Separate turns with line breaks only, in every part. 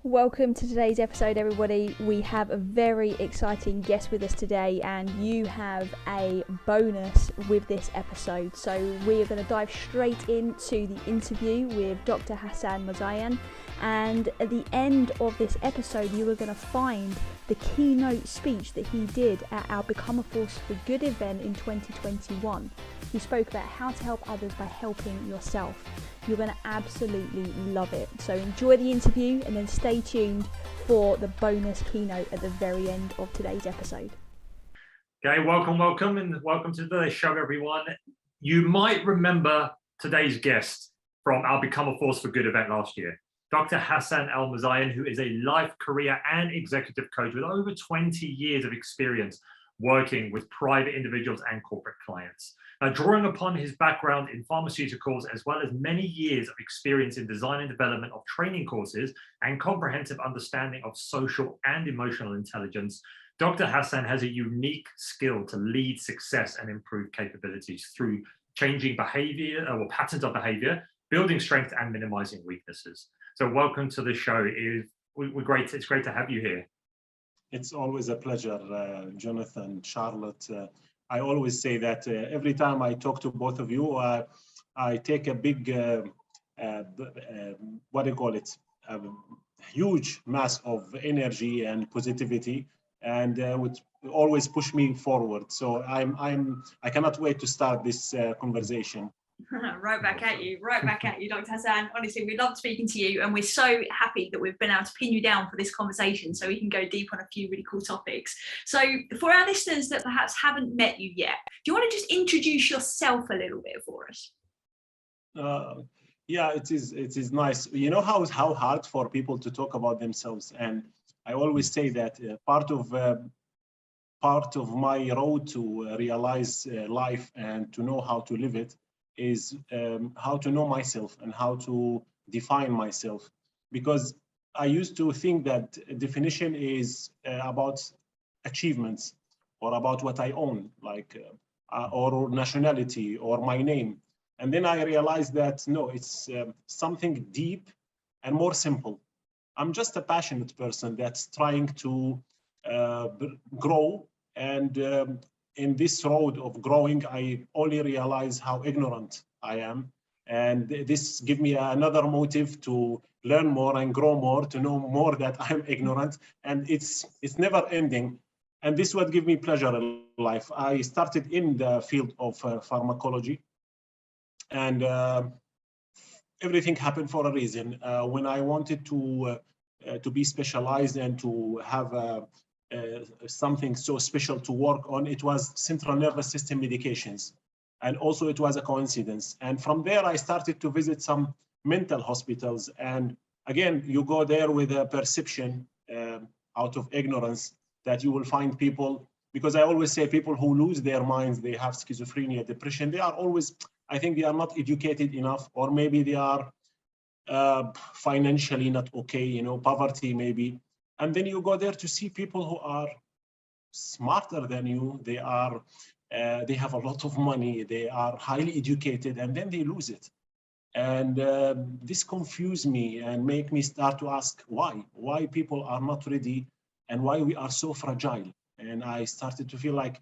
Welcome to today's episode, everybody. We have a very exciting guest with us today, and you have a bonus with this episode. So we are going to dive straight into the interview with Dr. Hasan Mazayan, and at the end of this episode you are going to find the keynote speech that he did at our Become a Force for Good event in 2021. He spoke about how to help others by helping yourself. You're going to absolutely love it. So enjoy the interview and then stay tuned for the bonus keynote at the very end of today's episode.
Okay, welcome to today's show, everyone. You might remember today's guest from our Become a Force for Good event last year, Dr. Hasan Mazayan, who is a life, career and executive coach with over 20 years of experience working with private individuals and corporate clients. Now, drawing upon his background in pharmaceuticals, as well as many years of experience in design and development of training courses and comprehensive understanding of social and emotional intelligence, Dr. Hasan has a unique skill to lead success and improve capabilities through changing behavior or patterns of behavior, building strength and minimizing weaknesses. So welcome to the show. It's great to have you here.
It's always a pleasure, Jonathan, Charlotte. I always say that every time I talk to both of you, I take a big, huge mass of energy and positivity, and would always push me forward. So I cannot wait to start this conversation.
Right back at you, Dr. Hasan. Honestly, we love speaking to you, and we're so happy that we've been able to pin you down for this conversation so we can go deep on a few really cool topics. So for our listeners that perhaps haven't met you yet, do you want to just introduce yourself a little bit for us?
Yeah, it is nice. You know how hard for people to talk about themselves, and I always say that part of my road to realize life and to know how to live it is how to know myself and how to define myself, because I used to think that definition is about achievements or about what I own, like or nationality or my name, and then I realized that no, it's something deep and more simple. I'm just a passionate person that's trying to grow, and in this road of growing, I only realize how ignorant I am. And this gives me another motive to learn more and grow more, to know more that I'm ignorant. And it's never ending. And this would give me pleasure in life. I started in the field of pharmacology, and everything happened for a reason. When I wanted to be specialized and to have something so special to work on, it was central nervous system medications, and also it was a coincidence. And from there I started to visit some mental hospitals, and again you go there with a perception out of ignorance that you will find people, because I always say people who lose their minds, they have schizophrenia, depression, they are always, I think they are not educated enough, or maybe they are financially not okay, you know, poverty maybe. And then you go there to see people who are smarter than you. They have a lot of money. They are highly educated, and then they lose it. And this confused me and make me start to ask why people are not ready and why we are so fragile. And I started to feel like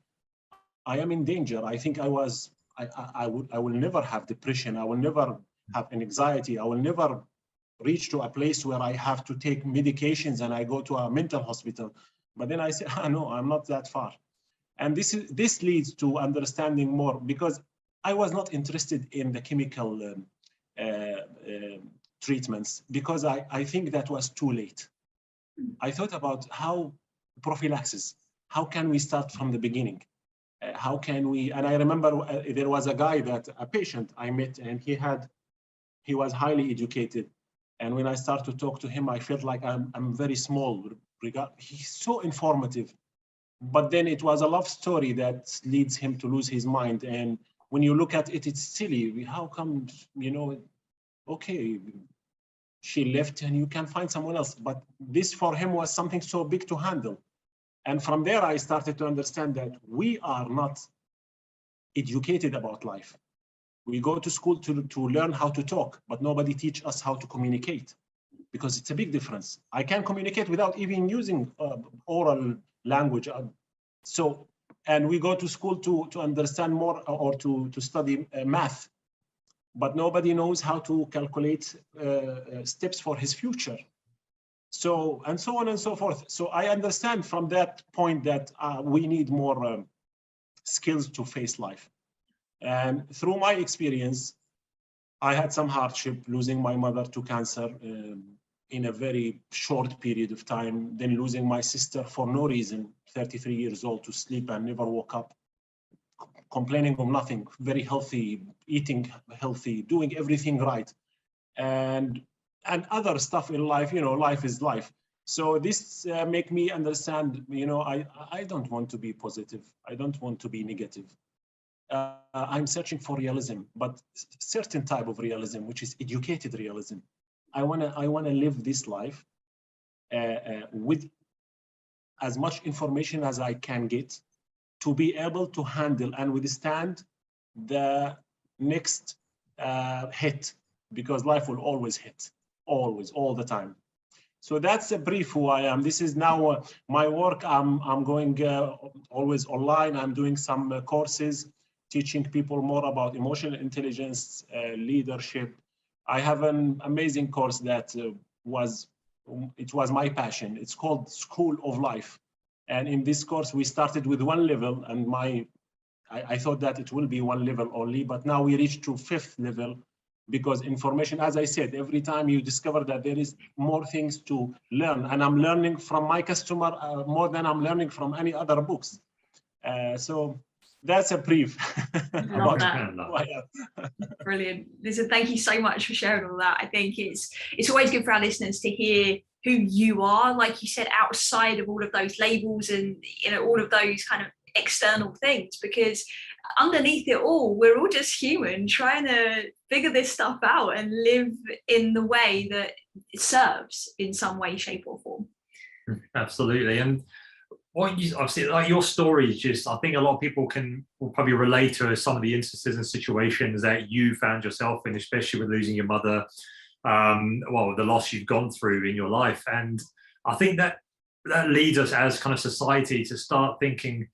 I am in danger. I think I will never have depression. I will never have an anxiety. I will never reach to a place where I have to take medications and I go to a mental hospital. But then I say, no, I'm not that far. And this leads to understanding more, because I was not interested in the chemical treatments, because I think that was too late. I thought about how prophylaxis, how can we start from the beginning? How can we, and I remember there was a patient I met, and he was highly educated. And when I start to talk to him, I felt like I'm very small. He's so informative. But then it was a love story that leads him to lose his mind. And when you look at it, it's silly. How come, you know, okay, she left and you can find someone else. But this for him was something so big to handle. And from there, I started to understand that we are not educated about life. We go to school to learn how to talk, but nobody teaches us how to communicate. because it's a big difference. I can communicate without even using oral language. And we go to school to understand more or to study math, but nobody knows how to calculate steps for his future. So, and so on and so forth. So I understand from that point that we need more skills to face life. And through my experience, I had some hardship, losing my mother to cancer in a very short period of time, then losing my sister for no reason, 33 years old, to sleep and never woke up, complaining of nothing, very healthy, eating healthy, doing everything right. And other stuff in life, life is life. So this make me understand, I don't want to be positive. I don't want to be negative. I'm searching for realism, but certain type of realism, which is educated realism. I wanna live this life with as much information as I can get to be able to handle and withstand the next hit, because life will always hit, always, all the time. So that's a brief who I am. This is now my work. I'm going always online. I'm doing some courses, teaching people more about emotional intelligence, leadership. I have an amazing course that was my passion. It's called School of Life. And in this course, we started with one level, and I thought that it will be one level only, but now we reached to 5th level, because information, as I said, every time you discover that there is more things to learn, and I'm learning from my customer more than I'm learning from any other books. So that's a brief.
Love that. Brilliant. Listen, thank you so much for sharing all that. I think it's always good for our listeners to hear who you are, like you said, outside of all of those labels and all of those kind of external things, because underneath it all, we're all just human trying to figure this stuff out and live in the way that it serves in some way, shape or form.
Absolutely. And what I've seen, like your story is just, I think a lot of people will probably relate to some of the instances and situations that you found yourself in, especially with losing your mother, the loss you've gone through in your life. And I think that leads us as kind of society to start thinking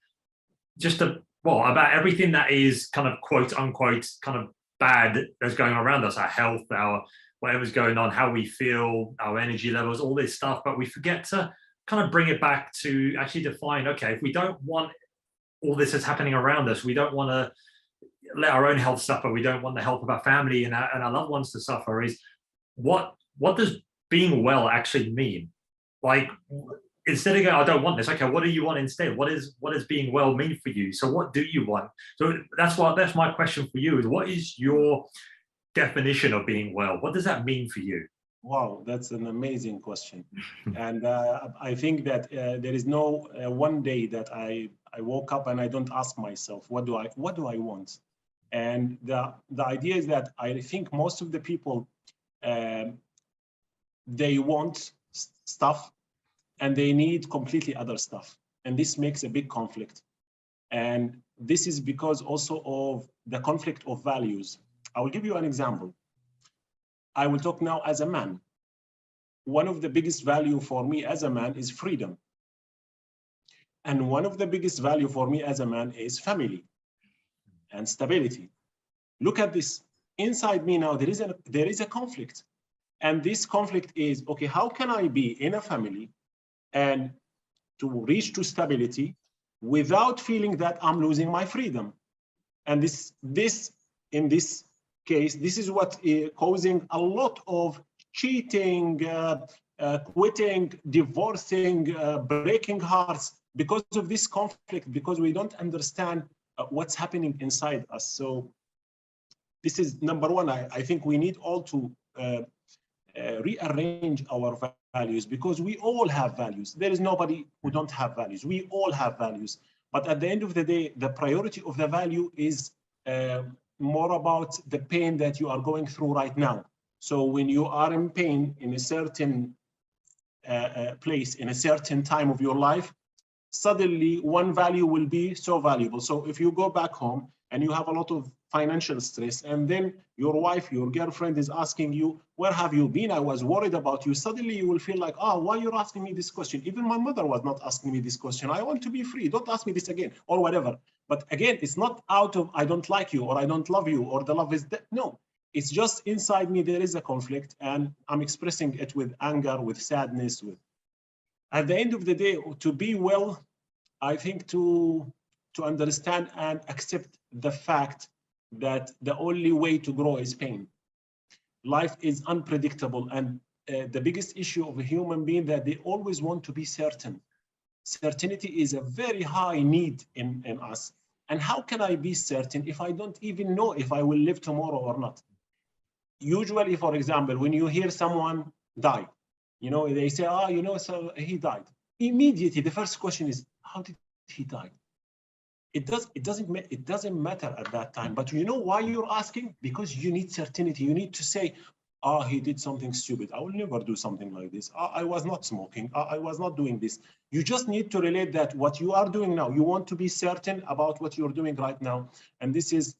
about everything that is kind of quote unquote kind of bad that's going on around us, our health, our whatever's going on, how we feel, our energy levels, all this stuff. But we forget to kind of bring it back to actually define, okay, if we don't want all this that's happening around us, we don't want to let our own health suffer, we don't want the health of our family and our loved ones to suffer, is what does being well actually mean? Like, instead of going, I don't want this, okay, what do you want instead? What does being well mean for you? So what do you want? So that's my question for you, is what is your definition of being well? What does that mean for you?
Wow, that's an amazing question. And I think that there is no one day that I woke up and I don't ask myself, what do I want? And the idea is that I think most of the people, they want stuff and they need completely other stuff. And this makes a big conflict. And this is because also of the conflict of values. I will give you an example. I will talk now as a man. One of the biggest value for me as a man is freedom. And one of the biggest value for me as a man is family and stability. Look at this. Inside me now, there is a conflict. And this conflict is, okay, how can I be in a family and to reach to stability without feeling that I'm losing my freedom? And this in this case, this is what is causing a lot of cheating, quitting, divorcing, breaking hearts, because of this conflict, because we don't understand what's happening inside us. So this is number one. I think we need all to rearrange our values, because we all have values. There is nobody who don't have values. We all have values. But at the end of the day, the priority of the value is more about the pain that you are going through right now. So when you are in pain in a certain place, in a certain time of your life, suddenly one value will be so valuable. So if you go back home, and you have a lot of financial stress, and then your wife, your girlfriend is asking you, where have you been? I was worried about you. Suddenly you will feel like, oh, why you're asking me this question? Even my mother was not asking me this question. I want to be free. Don't ask me this again, or whatever. But again, it's not out of I don't like you, or I don't love you, or the love is dead. No, it's just inside me there is a conflict, and I'm expressing it with anger, with sadness. At the end of the day, to be well, I think to understand and accept the fact that the only way to grow is pain. Life is unpredictable, and the biggest issue of a human being that they always want to be certain. Certainty is a very high need in us. And how can I be certain if I don't even know if I will live tomorrow or not? Usually, for example, when you hear someone die, you know, they say, oh, you know, so he died. Immediately, the first question is, how did he die? It doesn't matter at that time. But you know why you're asking? Because you need certainty. You need to say, oh, he did something stupid. I will never do something like this. I was not smoking. I was not doing this. You just need to relate that what you are doing now, you want to be certain about what you're doing right now. And this is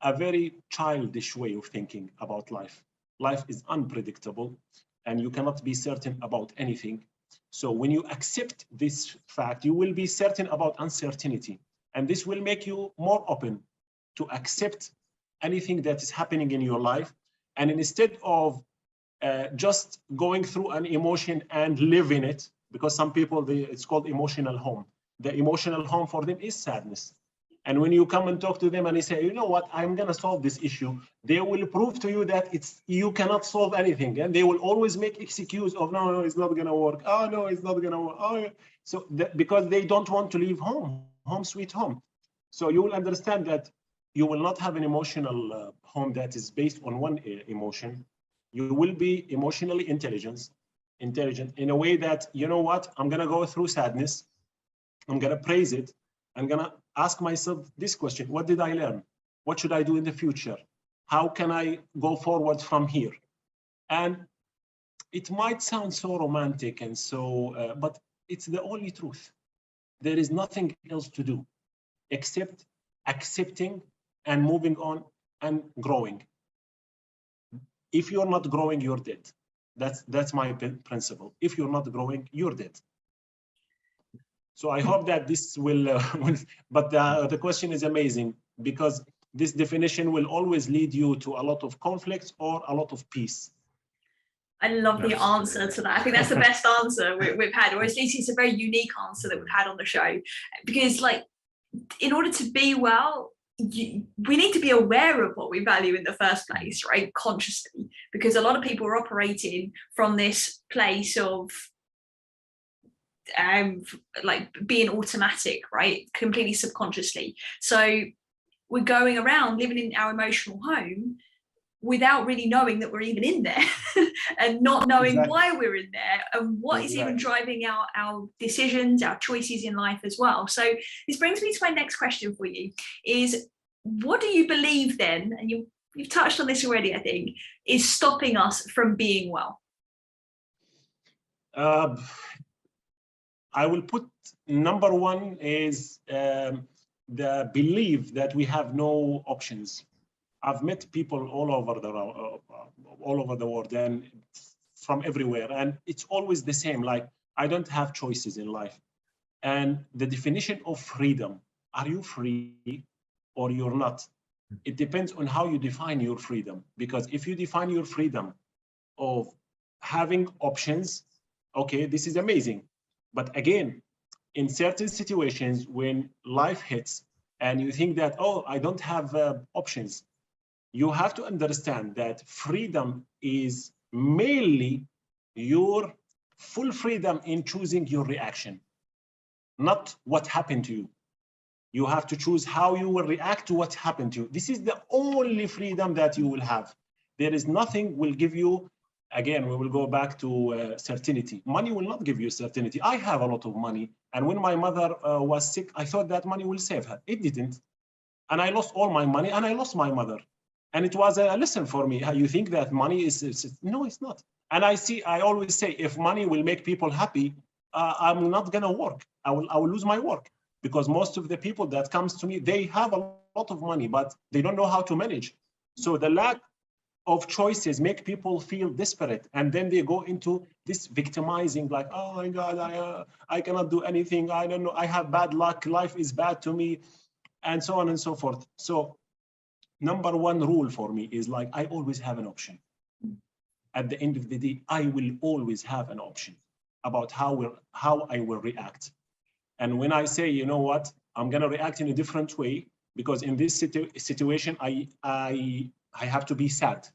a very childish way of thinking about life. Life is unpredictable, and you cannot be certain about anything. So when you accept this fact, you will be certain about uncertainty. And this will make you more open to accept anything that is happening in your life. And instead of just going through an emotion and live in it, because some people, it's called emotional home. The emotional home for them is sadness. And when you come and talk to them and they say, you know what, I'm going to solve this issue, they will prove to you that you cannot solve anything. And they will always make excuse of, no, it's not going to work. Oh, no, it's not going to work. Oh, yeah. So because they don't want to leave home sweet home. So you will understand that you will not have an emotional home that is based on one emotion. You will be emotionally intelligent in a way that, you know what, I'm going to go through sadness. I'm going to praise it. I'm going to ask myself this question. What did I learn? What should I do in the future? How can I go forward from here? And it might sound so romantic and so, but it's the only truth. There is nothing else to do except accepting and moving on and growing. If you're not growing, you're dead. That's my principle. If you're not growing, you're dead. So I hope that this will, but the question is amazing, because this definition will always lead you to a lot of conflict or a lot of peace.
I love the answer to that. I think that's the best answer we've had, or at least it's a very unique answer that we've had on the show. Because, like, in order to be well, we need to be aware of what we value in the first place, right? Consciously, because a lot of people are operating from this place of like being automatic, right? Completely subconsciously. So we're going around living in our emotional home without really knowing that we're even in there and not knowing why we're in there and what is even driving our decisions, our choices in life as well. So this brings me to my next question for you is, what do you believe then, and you've touched on this already, I think, is stopping us from being well?
I will put number one is the belief that we have no options. I've met people all over the world and from everywhere, and it's always the same. Like, I don't have choices in life. And the definition of freedom, are you free or you're not? It depends on how you define your freedom. Because if you define your freedom of having options, okay, this is amazing. But again, in certain situations when life hits and you think that, oh, I don't have options, you have to understand that freedom is mainly your full freedom in choosing your reaction, not what happened to you. You have to choose how you will react to what happened to you. This is the only freedom that you will have. There is nothing will give you, again, we will go back to certainty. Money will not give you certainty. I have a lot of money. And when my mother was sick, I thought that money will save her. It didn't. And I lost all my money and I lost my mother. And it was a lesson for me. You think that money is no, it's not. And I always say, if money will make people happy, I'm not gonna work. I will lose my work, because most of the people that comes to me, they have a lot of money, but they don't know how to manage. So the lack of choices make people feel desperate, and then they go into this victimizing, like, oh my God, I cannot do anything. I don't know. I have bad luck. Life is bad to me, and so on and so forth. So number one rule for me is like, I always have an option. At the end of the day, I will always have an option about how I will react. And when I say, you know what, I'm gonna react in a different way, because in this situation, I have to be sad,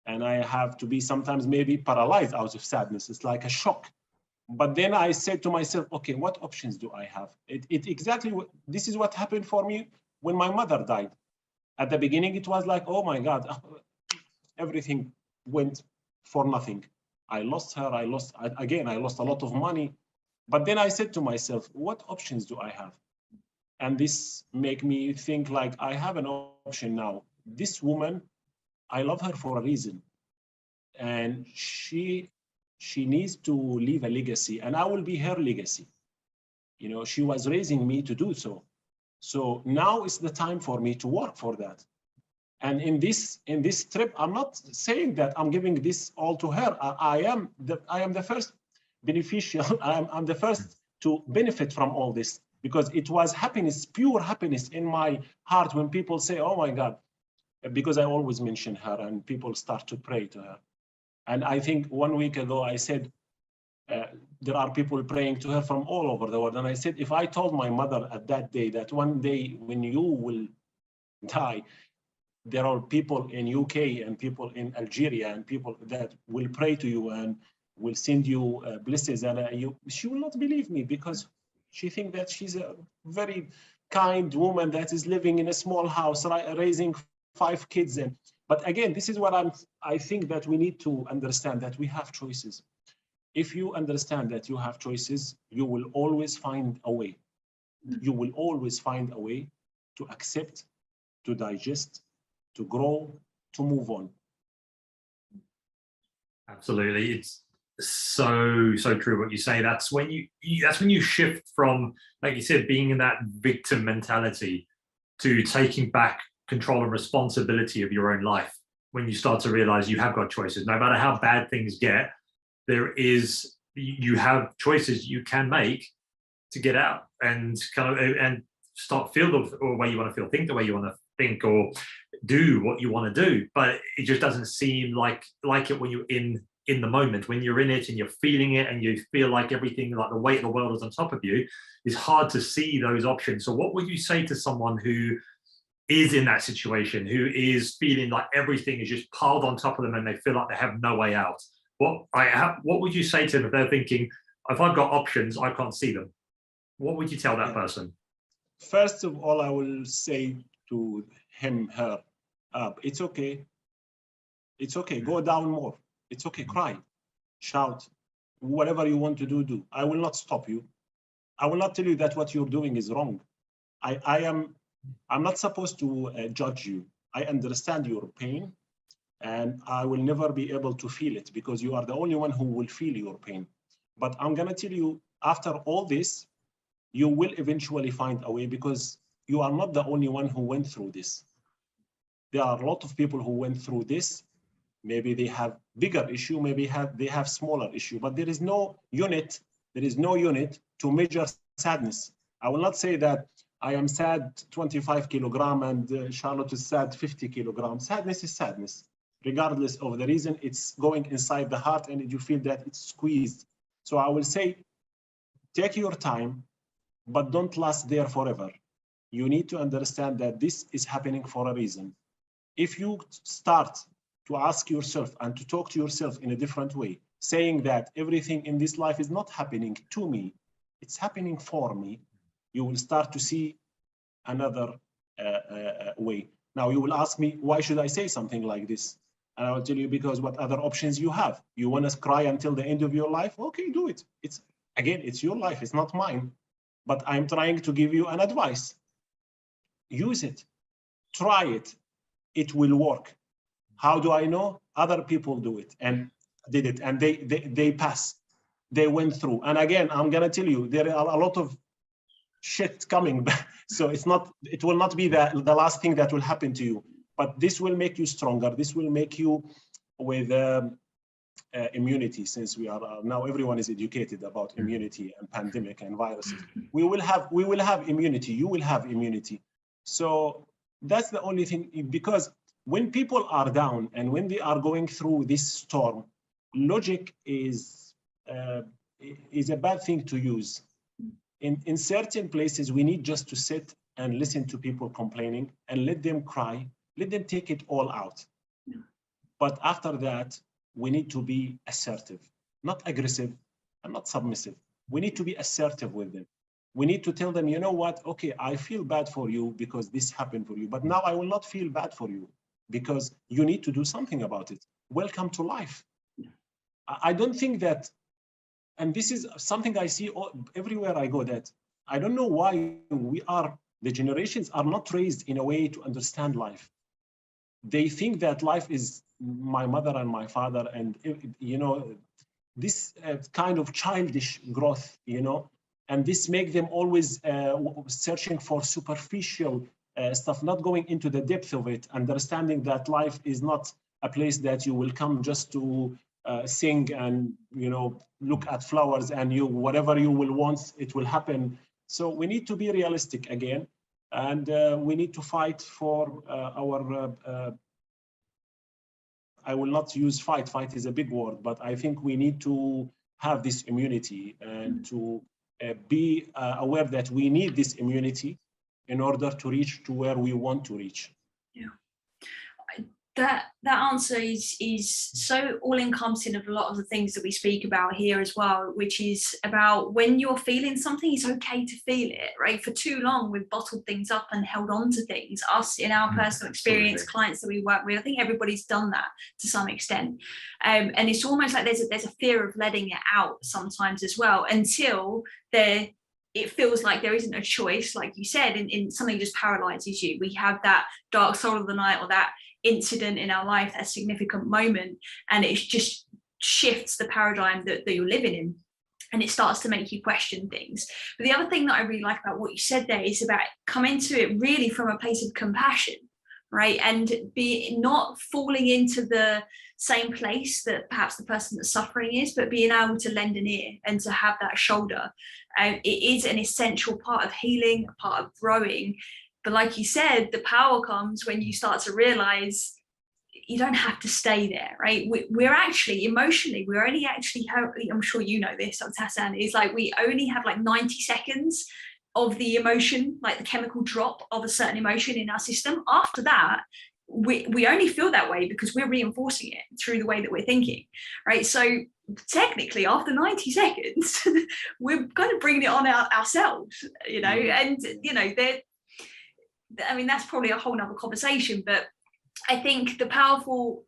and I have to be sometimes maybe paralyzed out of sadness. It's like a shock. But then I said to myself, okay, what options do I have? This is what happened for me when my mother died. At the beginning, it was like, oh my God, everything went for nothing. I lost her, I lost a lot of money. But then I said to myself, what options do I have? And this made me think, like, I have an option now. This woman, I love her for a reason. And she needs to leave a legacy, and I will be her legacy. You know, she was raising me to do so. So now is the time for me to work for that. And in this trip, I'm not saying that I'm giving this all to her. I am the first beneficial. I'm the first to benefit from all this, because it was happiness, pure happiness in my heart when people say, oh my God, because I always mention her and people start to pray to her. And I think 1 week ago, I said, there are people praying to her from all over the world. And I said, if I told my mother at that day that one day when you will die, there are people in UK and people in Algeria and people that will pray to you and will send you blessings, and she will not believe me, because she thinks that she's a very kind woman that is living in a small house, raising 5 kids. But again, this is what I think that we need to understand, that we have choices. If you understand that you have choices, you will always find a way. You will always find a way to accept, to digest, to grow, to move on.
Absolutely. It's so true what you say. That's when you shift from, like you said, being in that victim mentality to taking back control and responsibility of your own life. When you start to realize you have got choices, no matter how bad things get, you have choices you can make to get out and and start feel the way you want to feel, think the way you want to think, or do what you want to do. But it just doesn't seem like it when you're in the moment. When you're in it and you're feeling it and you feel like everything, like the weight of the world is on top of you, it's hard to see those options. So what would you say to someone who is in that situation, who is feeling like everything is just piled on top of them and they feel like they have no way out? What would you say to them if they're thinking, if I've got options, I can't see them? What would you tell that person?
First of all, I will say to him, her, it's okay. It's okay, go down more. It's okay, cry, shout, whatever you want to do. I will not stop you. I will not tell you that what you're doing is wrong. I'm not supposed to judge you. I understand your pain, and I will never be able to feel it, because you are the only one who will feel your pain. But I'm gonna tell you, after all this, you will eventually find a way, because you are not the only one who went through this. There are a lot of people who went through this. Maybe they have bigger issue, maybe they have smaller issue, but there is no unit to measure sadness. I will not say that I am sad 25 kilograms and Charlotte is sad 50 kilograms. Sadness is sadness. Regardless of the reason, it's going inside the heart and you feel that it's squeezed. So I will say, take your time, but don't last there forever. You need to understand that this is happening for a reason. If you start to ask yourself and to talk to yourself in a different way, saying that everything in this life is not happening to me, it's happening for me, you will start to see another way. Now you will ask me, why should I say something like this? And I will tell you, because what other options you have? You want to cry until the end of your life? Okay, do it. It's your life, it's not mine. But I'm trying to give you an advice. Use it, try it, it will work. How do I know? Other people do it and did it, and they pass, they went through. And again, I'm gonna tell you, there are a lot of shit coming. So it will not be the last thing that will happen to you, but this will make you stronger. This will make you with immunity, since we are now everyone is educated about immunity and pandemic and viruses. We will have immunity. You will have immunity. So that's the only thing, because when people are down and when they are going through this storm, logic is a bad thing to use. In certain places, we need just to sit and listen to people complaining and let them cry, let them take it all out. But after that, we need to be assertive, not aggressive and not submissive. We need to be assertive with them. We need to tell them, you know what, okay, I feel bad for you because this happened for you, but now I will not feel bad for you because you need to do something about it. Welcome to life. I don't think that, and this is something I see everywhere I go, that I don't know why the generations are not raised in a way to understand life. They think that life is my mother and my father, and you know, this kind of childish growth, you know, and this makes them always searching for superficial stuff, not going into the depth of it, understanding that life is not a place that you will come just to sing and, you know, look at flowers and whatever you will want, it will happen. So we need to be realistic again, and we need to fight for our I will not use fight is a big word, but I think we need to have this immunity and to be aware that we need this immunity in order to reach to where we want to reach.
Yeah. That answer is so all-encompassing of a lot of the things that we speak about here as well, which is about when you're feeling something, it's okay to feel it, right? For too long, we've bottled things up and held on to things. Us, in our personal experience, clients that we work with, I think everybody's done that to some extent. And it's almost like there's a fear of letting it out sometimes as well, until it feels like there isn't a choice, like you said, in something just paralyzes you. We have that dark soul of the night, or that incident in our life, that significant moment, and it just shifts the paradigm that you're living in, and it starts to make you question things. But the other thing that I really like about what you said there is about coming to it really from a place of compassion, right? And not falling into the same place that perhaps the person that's suffering is, but being able to lend an ear and to have that shoulder. It is an essential part of healing, a part of growing. But like you said, the power comes when you start to realize you don't have to stay there, right? We're actually, emotionally, we're only actually, I'm sure you know this, Dr. Hassan, is like we only have like 90 seconds of the emotion, like the chemical drop of a certain emotion in our system. After that, we only feel that way because we're reinforcing it through the way that we're thinking, right? So technically, after 90 seconds, we're kind of bringing it on ourselves, you know, and, you know, I mean, that's probably a whole nother conversation, but I think the powerful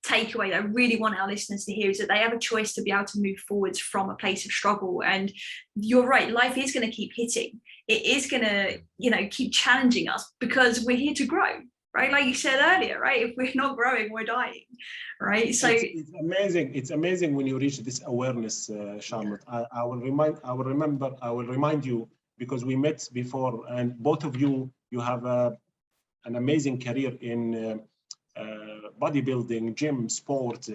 takeaway that I really want our listeners to hear is that they have a choice to be able to move forwards from a place of struggle. And you're right, life is going to keep hitting. It is going to, you know, keep challenging us because we're here to grow, right? Like you said earlier, right? If we're not growing, we're dying, right? So
it's amazing. It's amazing when you reach this awareness, Charlotte. I will remind you, because we met before, and both of you have an amazing career in bodybuilding, gym, sport.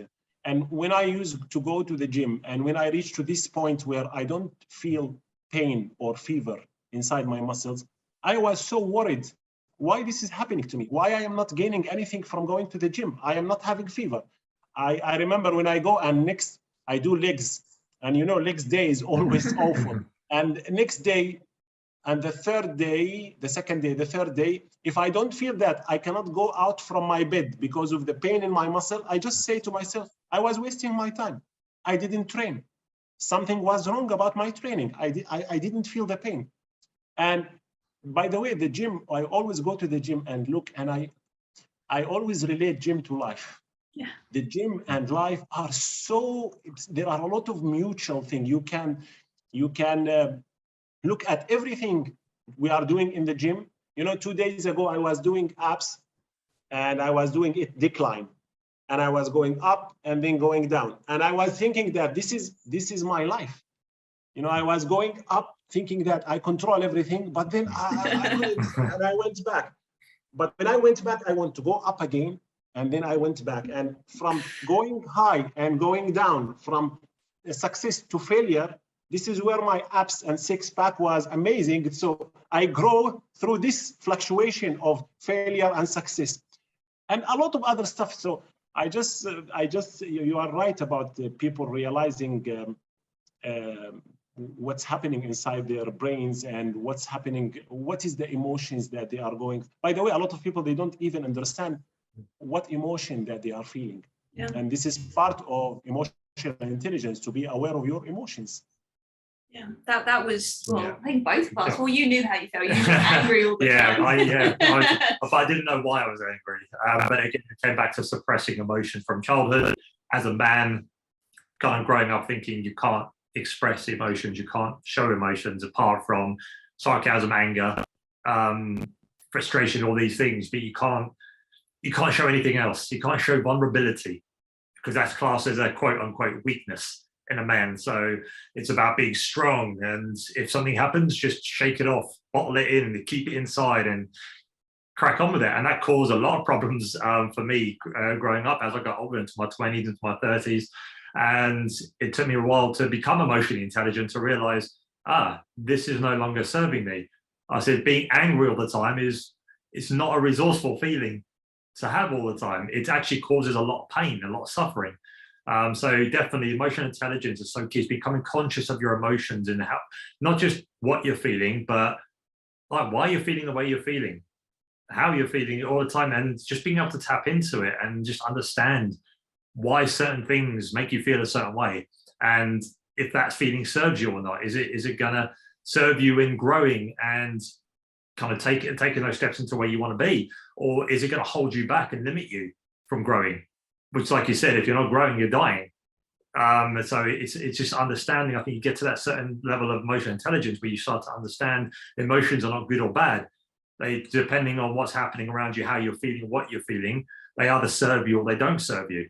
And when I used to go to the gym, and when I reach to this point where I don't feel pain or fever inside my muscles, I was so worried why this is happening to me, why I am not gaining anything from going to the gym. I am not having fever. I remember when I go and next I do legs, and you know, legs day is always awful. And next day, and the third day, the second day, the third day, if I don't feel that I cannot go out from my bed because of the pain in my muscle, I just say to myself, I was wasting my time. I didn't train. Something was wrong about my training. I didn't feel the pain. And by the way, the gym, I always go to the gym and look, and I always relate gym to life.
Yeah.
The gym and life are there are a lot of mutual things. You can look at everything we are doing in the gym. You know, 2 days ago, I was doing abs and I was doing it decline, and I was going up and then going down. And I was thinking that this is my life. You know, I was going up thinking that I control everything, but then I couldn't, and I went back. But when I went back, I want to go up again, and then I went back. And from going high and going down, from success to failure, this is where my abs and six-pack was amazing. So I grow through this fluctuation of failure and success, and a lot of other stuff. So you are right about people realizing what's happening inside their brains and what's happening, what is the emotions that they are going. By the way, a lot of people, they don't even understand what emotion that they are feeling.
Yeah.
And this is part of emotional intelligence, to be aware of your emotions.
Yeah, that was, well,
Yeah.
I think both of us. Well, you knew how you felt. You were angry all the
Yeah,
time.
but I didn't know why I was angry. But again, it came back to suppressing emotion from childhood. As a man, kind of growing up thinking you can't express emotions, you can't show emotions apart from sarcasm, anger, frustration, all these things. But you can't show anything else. You can't show vulnerability, because that's classed as a quote unquote weakness in a man. So it's about being strong, and if something happens, just shake it off, bottle it in, keep it inside, and crack on with it. And that caused a lot of problems for me growing up as I got older, into my 20s, into my 30s. And it took me a while to become emotionally intelligent, to realize, this is no longer serving me. I said being angry all the time it's not a resourceful feeling to have all the time. It actually causes a lot of pain, a lot of suffering. So definitely emotional intelligence is so key. It's becoming conscious of your emotions and how, not just what you're feeling, but like why you're feeling the way you're feeling, how you're feeling all the time, and just being able to tap into it and just understand why certain things make you feel a certain way, and if that feeling serves you or not. Is it gonna serve you in growing and kind of taking those steps into where you want to be, or is it going to hold you back and limit you from growing? Which, like you said, if you're not growing, you're dying. So it's just understanding. I think you get to that certain level of emotional intelligence where you start to understand emotions are not good or bad. They, depending on what's happening around you, how you're feeling, what you're feeling, they either serve you or they don't serve you.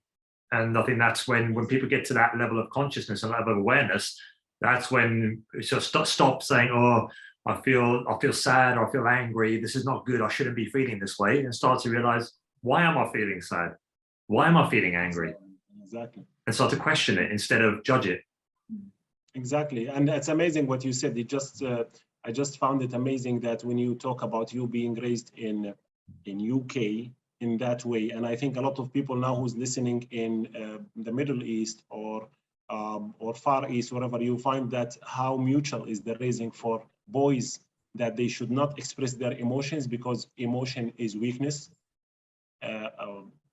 And I think that's when people get to that level of consciousness and level of awareness, that's when it's just stop saying, oh, I feel sad, or I feel angry, this is not good, I shouldn't be feeling this way, and start to realize, why am I feeling sad? Why am I feeling angry?
Exactly.
And start to question it instead of judge it.
Exactly. And it's amazing what you said. I just found it amazing that when you talk about you being raised in UK in that way, and I think a lot of people now who's listening in the Middle East or Far East, wherever, you find that how mutual is the raising for boys, that they should not express their emotions because emotion is weakness.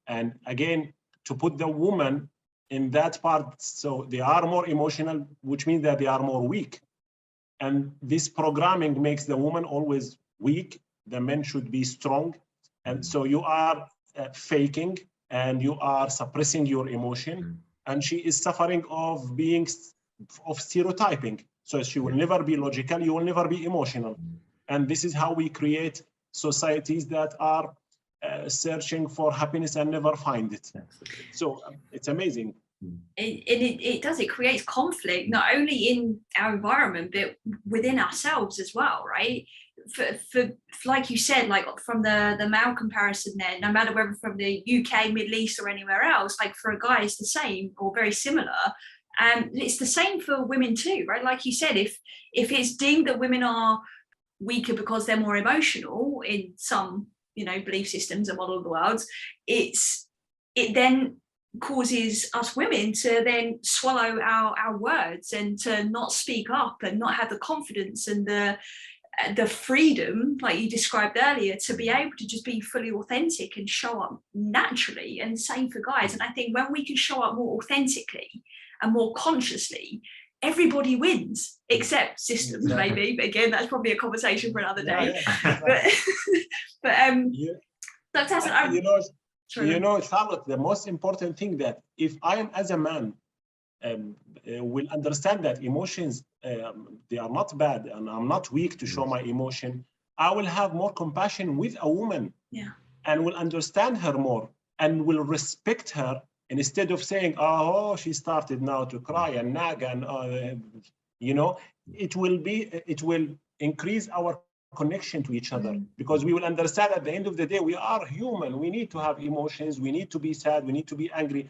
And again, to put the woman in that part, so they are more emotional, which means that they are more weak. And this programming makes the woman always weak. The men should be strong. And so you are faking and you are suppressing your emotion. And she is suffering of stereotyping. So she will never be logical, you will never be emotional. And this is how we create societies that are searching for happiness and never find it. So it's amazing.
It does, it creates conflict, not only in our environment, but within ourselves as well, right? For like you said, like from the male comparison there, no matter whether from the UK, Middle East, or anywhere else, like for a guy, it's the same or very similar. And it's the same for women too, right? Like you said, if it's deemed that women are weaker because they're more emotional in some, belief systems and model of the world, it then causes us women to then swallow our words and to not speak up and not have the confidence and the freedom, like you described earlier, to be able to just be fully authentic and show up naturally. And same for guys. And I think when we can show up more authentically and more consciously, everybody wins, except systems, maybe. But again, that's probably a conversation for another day. But Dr. Hassan,
Charlotte, the most important thing that if I am as a man will understand that emotions, they are not bad, and I'm not weak to show my emotion, I will have more compassion with a woman, and will understand her more and will respect her, instead of saying, oh, she started now to cry and nag and You know, it will increase our connection to each other, because we will understand at the end of the day, we are human. We need to have emotions. We need to be sad. We need to be angry.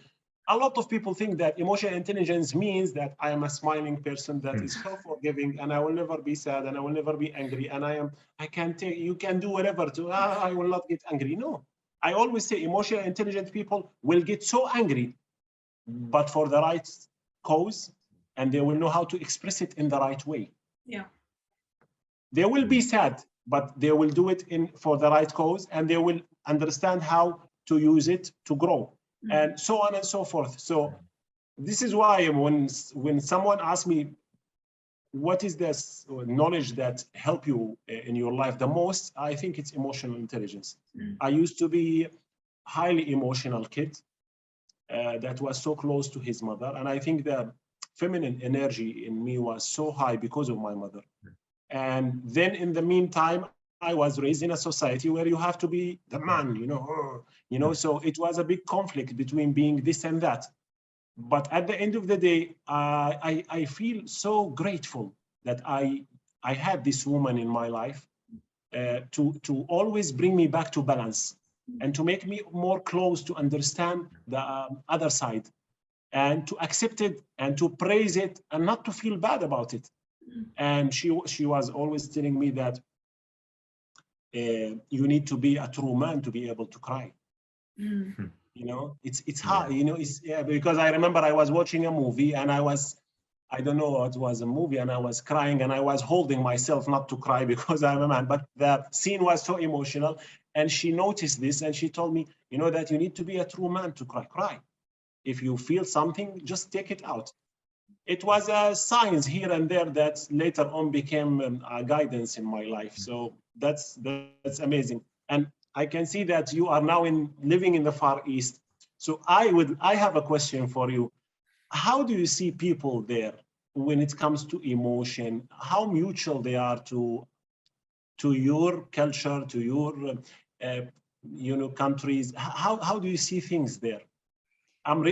A lot of people think that emotional intelligence means that I am a smiling person that is so forgiving, and I will never be sad, and I will never be angry, and you can do whatever to, I will not get angry. No, I always say emotional intelligent people will get so angry, but for the right cause, and they will know how to express it in the right way.
Yeah.
They will be sad, but they will do it for the right cause, and they will understand how to use it to grow, and so on and so forth. So this is why when someone asks me, what is this knowledge that help you in your life the most, I think it's emotional intelligence. I used to be a highly emotional kid that was so close to his mother, and I think the feminine energy in me was so high because of my mother. And then in the meantime, I was raised in a society where you have to be the man, you know, so it was a big conflict between being this and that. But at the end of the day, I feel so grateful that I had this woman in my life to always bring me back to balance and to make me more close to understand the other side, and to accept it and to praise it and not to feel bad about it. And she was always telling me that you need to be a true man to be able to cry. You know, it's hard, you know, because I remember I was watching a movie and I don't know what was a movie, and I was crying and I was holding myself not to cry because I'm a man, but the scene was so emotional, and she noticed this and she told me, you know, that you need to be a true man to cry. If you feel something, just take it out. It was a science here and there that later on became a guidance in my life. So that's amazing. And I can see that you are now living in the Far East. So I have a question for you. How do you see people there when it comes to emotion? How mutual they are to your culture, to your countries? How do you see things there?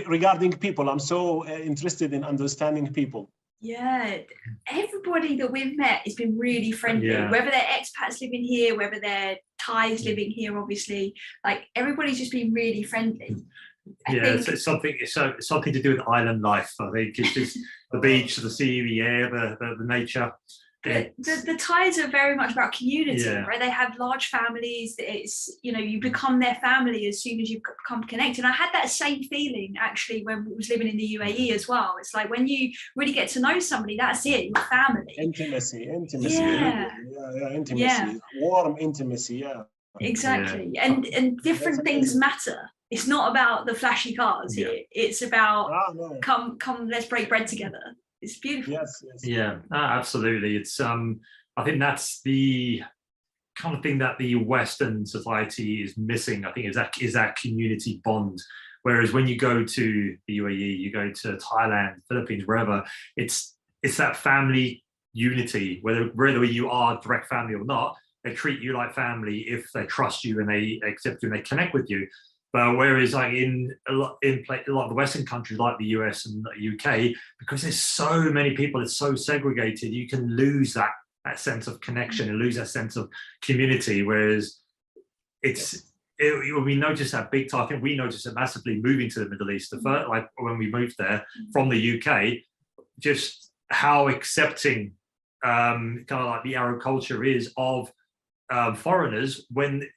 Regarding people, I'm so interested in understanding people.
Yeah, everybody that we've met has been really friendly, whether they're expats living here, whether they're Thais living here, obviously, like everybody's just been really friendly.
It's something to do with island life. I think it's just the beach, the sea, the air, the nature.
The Thais are very much about community, right? They have large families. It's, you know, you become their family as soon as you become connected. And I had that same feeling actually when we was living in the UAE as well. It's like when you really get to know somebody, that's it, your family.
Intimacy.
Yeah.
Warm intimacy,
Exactly. And different things matter. It's not about the flashy cars here. It's about come, let's break bread together. It's beautiful.
Yes.
Yeah, absolutely. It's I think that's the kind of thing that the Western society is missing. I think is that community bond. Whereas when you go to the UAE, you go to Thailand, Philippines, wherever, it's that family unity. Whether you are direct family or not, they treat you like family if they trust you and they accept you and they connect with you. But whereas like in a lot of the Western countries like the US and the UK, because there's so many people, it's so segregated, you can lose that sense of connection and lose that sense of community. Whereas we noticed that big time. I think we noticed it massively moving to the Middle East. The first, like when we moved there from the UK, just how accepting kind of like the Arab culture is of foreigners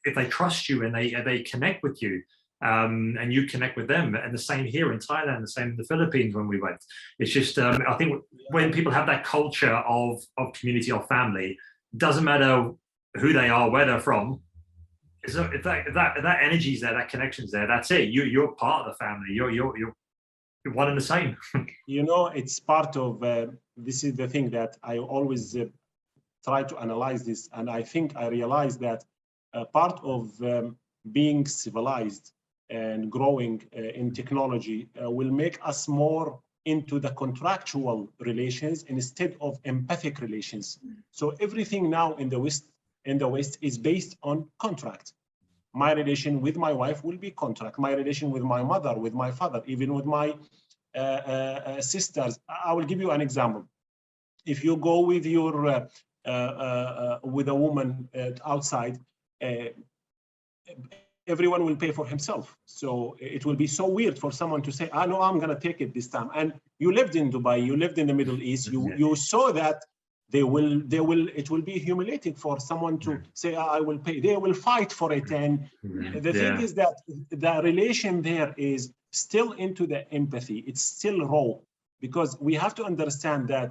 if they trust you and they connect with you. And you connect with them, and the same here in Thailand, the same in the Philippines when we went. It's just I think when people have that culture of community, of family, it doesn't matter who they are, where they're from. If that energy's there, that connection's there, that's it. You're part of the family. You're one and the same.
You know, it's part of this is the thing that I always try to analyze this, and I think I realized that part of being civilized and growing in technology will make us more into the contractual relations instead of empathic relations. So everything now in the West is based on contract. My relation with my wife will be contract. My relation with my mother, with my father, even with my sisters. I will give you an example. if you go with your with a woman outside, everyone will pay for himself. So it will be so weird for someone to say, "I know I'm gonna take it this time." And you lived in Dubai, you lived in the Middle East, you saw that it will be humiliating for someone to say, "I will pay." They will fight for it. And the thing is that the relation there is still into the empathy. It's still raw, because we have to understand that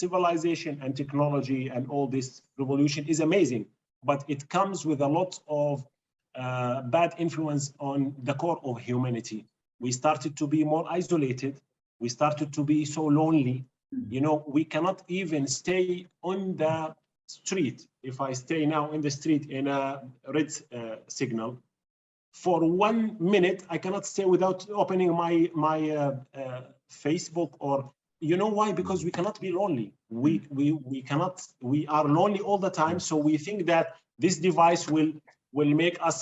civilization and technology and all this revolution is amazing, but it comes with a lot of bad influence on the core of humanity. We started to be more isolated. We started to be so lonely. You know, we cannot even stay on the street. If I stay now in the street in a red signal, for 1 minute, I cannot stay without opening my Facebook. Or, you know why? Because we cannot be lonely. We cannot, we are lonely all the time. So we think that this device will make us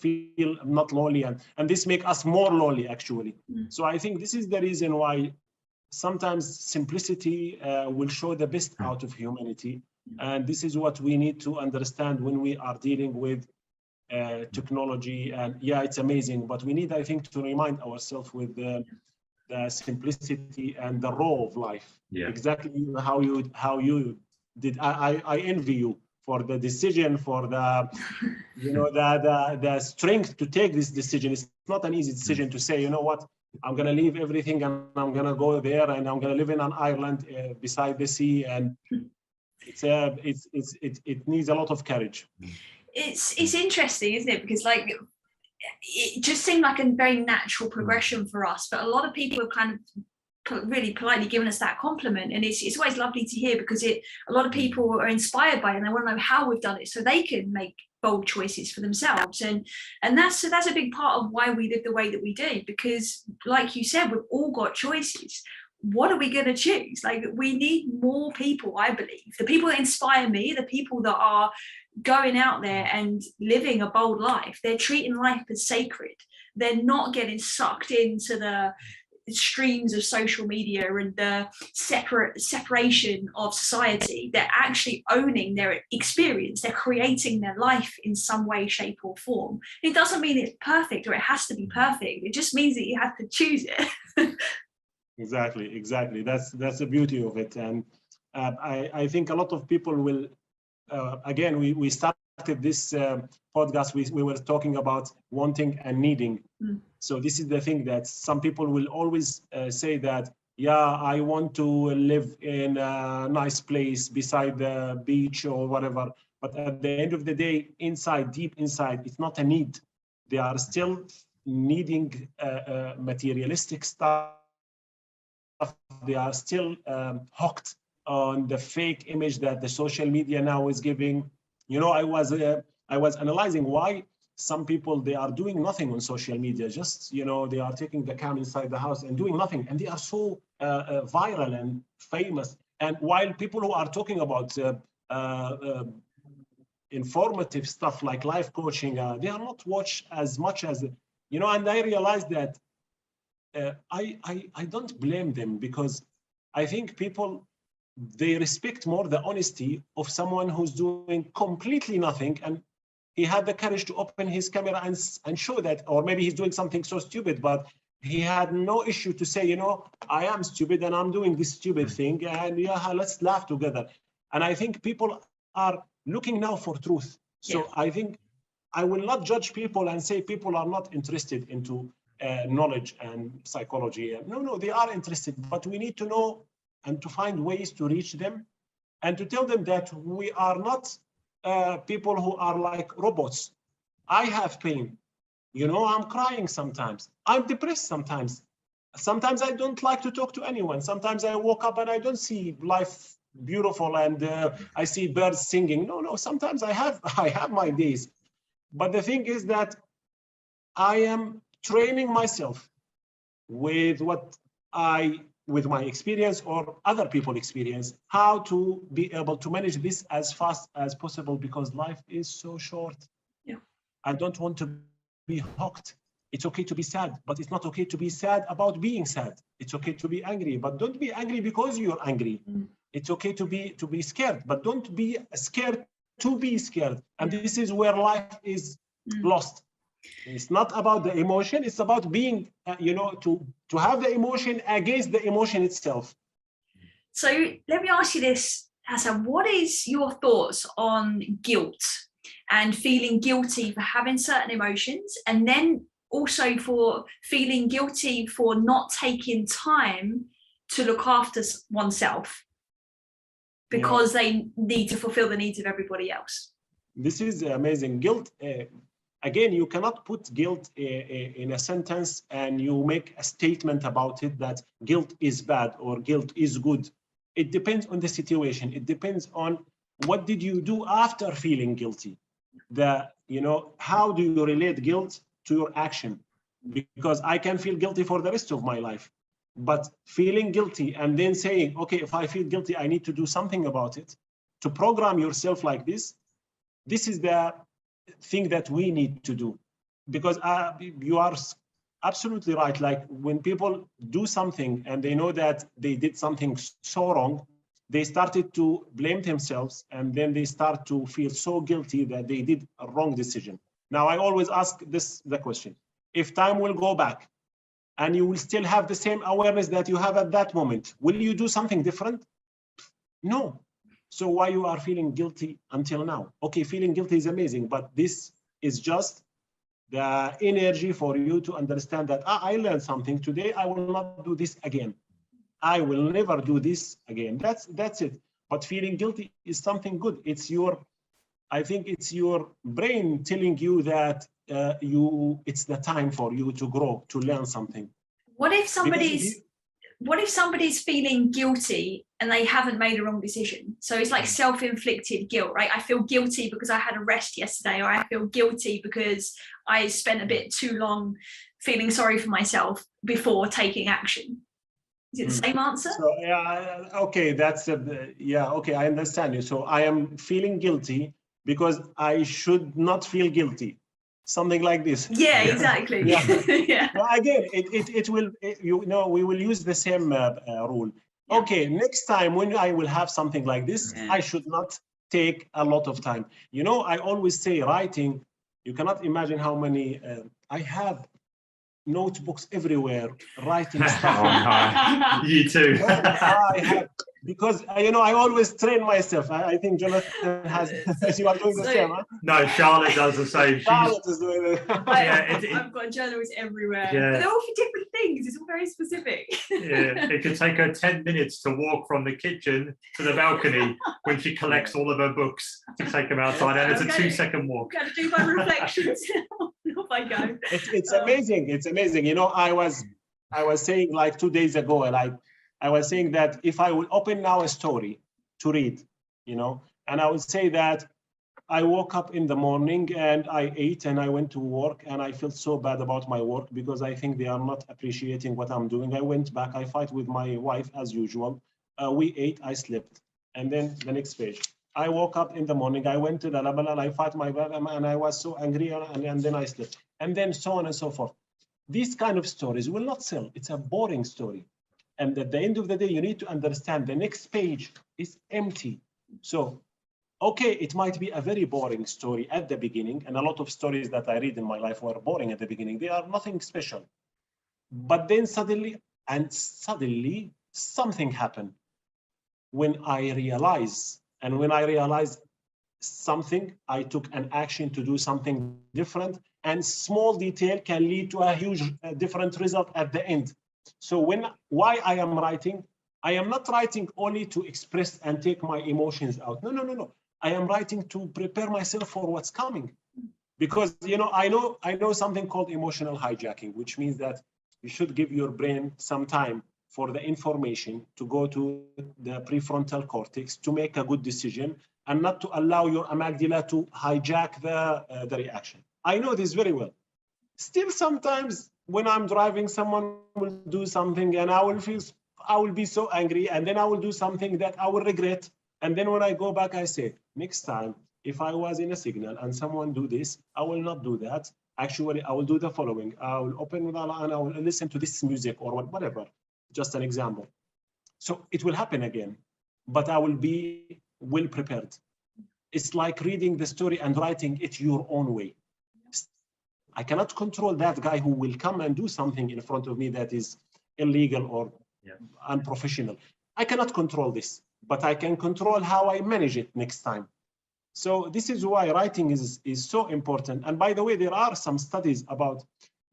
feel not lonely, and this make us more lonely, actually. So I think this is the reason why sometimes simplicity will show the best out of humanity. And this is what we need to understand when we are dealing with technology. And yeah, it's amazing, but we need, I think, to remind ourselves with the simplicity and the raw of life. Exactly how you did. I envy you for the decision, for the, you know, the strength to take this decision. It's not an easy decision to say, you know what, I'm gonna leave everything and I'm gonna go there and I'm gonna live in an island beside the sea. And it needs a lot of courage.
It's interesting, isn't it? Because like, it just seemed like a very natural progression for us, but a lot of people have kind of really politely given us that compliment, and it's always lovely to hear, because a lot of people are inspired by it and they want to know how we've done it so they can make bold choices for themselves. And that's a big part of why we live the way that we do, because like you said, we've all got choices. What are we going to choose? Like, we need more people, I believe. The people that inspire me, the people that are going out there and living a bold life, they're treating life as sacred. They're not getting sucked into the streams of social media and the separation of society. They're actually owning their experience. They're creating their life in some way, shape or form. It doesn't mean it's perfect or it has to be perfect. It just means that you have to choose it.
Exactly. That's the beauty of it. And I think a lot of people will, again, we started this podcast, we were talking about wanting and needing. So this is the thing, that some people will always say that, yeah, I want to live in a nice place beside the beach or whatever. But at the end of the day, inside, deep inside, it's not a need. They are still needing materialistic stuff. They are still hooked on the fake image that the social media now is giving. You know, I was analyzing why some people, they are doing nothing on social media. Just, you know, they are taking the cam inside the house and doing nothing, and they are so viral and famous. And while people who are talking about informative stuff like life coaching, they are not watched as much as, you know. And I realized that I don't blame them, because I think people, they respect more the honesty of someone who's doing completely nothing, and he had the courage to open his camera and show that. Or maybe he's doing something so stupid, but he had no issue to say, you know, I am stupid and I'm doing this stupid thing, and yeah, let's laugh together. And I think people are looking now for truth. So I think I will not judge people and say people are not interested into knowledge and psychology. No, they are interested, but we need to know and to find ways to reach them and to tell them that we are not people who are like robots. I have pain. You know, I'm crying sometimes. I'm depressed sometimes. Sometimes I don't like to talk to anyone. Sometimes I woke up and I don't see life beautiful and I see birds singing. No, sometimes I have my days. But the thing is that I am training myself with with my experience or other people's experience, how to be able to manage this as fast as possible, because life is so short. I don't want to be hooked. It's okay to be sad, but it's not okay to be sad about being sad. It's okay to be angry, but don't be angry because you're angry. It's okay to be scared, but don't be scared to be scared. And this is where life is lost. It's not about the emotion, it's about being, to have the emotion against the emotion itself.
So let me ask you this, Hassan, what is your thoughts on guilt and feeling guilty for having certain emotions, and then also for feeling guilty for not taking time to look after oneself because they need to fulfill the needs of everybody else?
This is amazing. Guilt, again, you cannot put guilt in a sentence and you make a statement about it that guilt is bad or guilt is good. It depends on the situation. It depends on what did you do after feeling guilty. How do you relate guilt to your action? Because I can feel guilty for the rest of my life, but feeling guilty and then saying, okay, if I feel guilty, I need to do something about it. To program yourself like this is the thing that we need to do. Because you are absolutely right. Like when people do something and they know that they did something so wrong, they started to blame themselves, and then they start to feel so guilty that they did a wrong decision. Now, I always ask the question, if time will go back and you will still have the same awareness that you have at that moment, will you do something different? No. So why you are feeling guilty until now? Okay, feeling guilty is amazing, but this is just the energy for you to understand that I learned something today. I will not do this again. I will never do this again. That's it. But feeling guilty is something good. I think it's your brain telling you that it's the time for you to grow, to learn something.
What if somebody's feeling guilty and they haven't made a wrong decision? So it's like self-inflicted guilt, right? I feel guilty because I had a rest yesterday, or I feel guilty because I spent a bit too long feeling sorry for myself before taking action. Is it the same answer?
So, okay, okay, I understand you. So I am feeling guilty because I should not feel guilty. Something like this.
Yeah, exactly.
Yeah. Well, again, we will use the same rule. Yeah. Okay, next time when I will have something like this, I should not take a lot of time. I always say writing, you cannot imagine how many, I have notebooks everywhere, writing stuff.
Oh, no. You too.
I have, because I always train myself. I think Jonathan has. You are doing the same, huh?
No, Charlotte does the same.
Charlotte is doing it.
I've got journals everywhere.
Yeah.
But they're all for different things. It's all very specific.
Yeah, it could take her 10 minutes to walk from the kitchen to the balcony when she collects all of her books to take them outside, and it's a 2-second walk.
I'm going to do my reflections. Off I go.
It's amazing. It's amazing. I was saying like 2 days ago, and I was saying that if I will open now a story to read, and I would say that I woke up in the morning and I ate and I went to work, and I felt so bad about my work because I think they are not appreciating what I'm doing. I went back, I fight with my wife as usual. We ate, I slept. And then the next page. I woke up in the morning, I went to the lab and I fought my wife, and I was so angry, and then I slept. And then so on and so forth. These kind of stories will not sell. It's a boring story. And at the end of the day, you need to understand the next page is empty. So, okay, it might be a very boring story at the beginning, and a lot of stories that I read in my life were boring at the beginning. They are nothing special. But then suddenly something happened when I realized, and when I realized something, I took an action to do something different, and small detail can lead to a huge different result at the end. So why I am writing, I am not writing only to express and take my emotions out. No. I am writing to prepare myself for what's coming. Because, I know something called emotional hijacking, which means that you should give your brain some time for the information to go to the prefrontal cortex to make a good decision, and not to allow your amygdala to hijack the reaction. I know this very well. Still, sometimes when I'm driving, someone will do something and I will be so angry, and then I will do something that I will regret. And then when I go back, I say, next time, if I was in a signal and someone do this, I will not do that. Actually, I will do the following. I will open with Allah and I will listen to this music or whatever. Just an example. So it will happen again. but I will be well prepared. It's like reading the story and writing it your own way. I cannot control that guy who will come and do something in front of me that is illegal or unprofessional. I cannot control this, but I can control how I manage it next time. So this is why writing is so important. And by the way, there are some studies about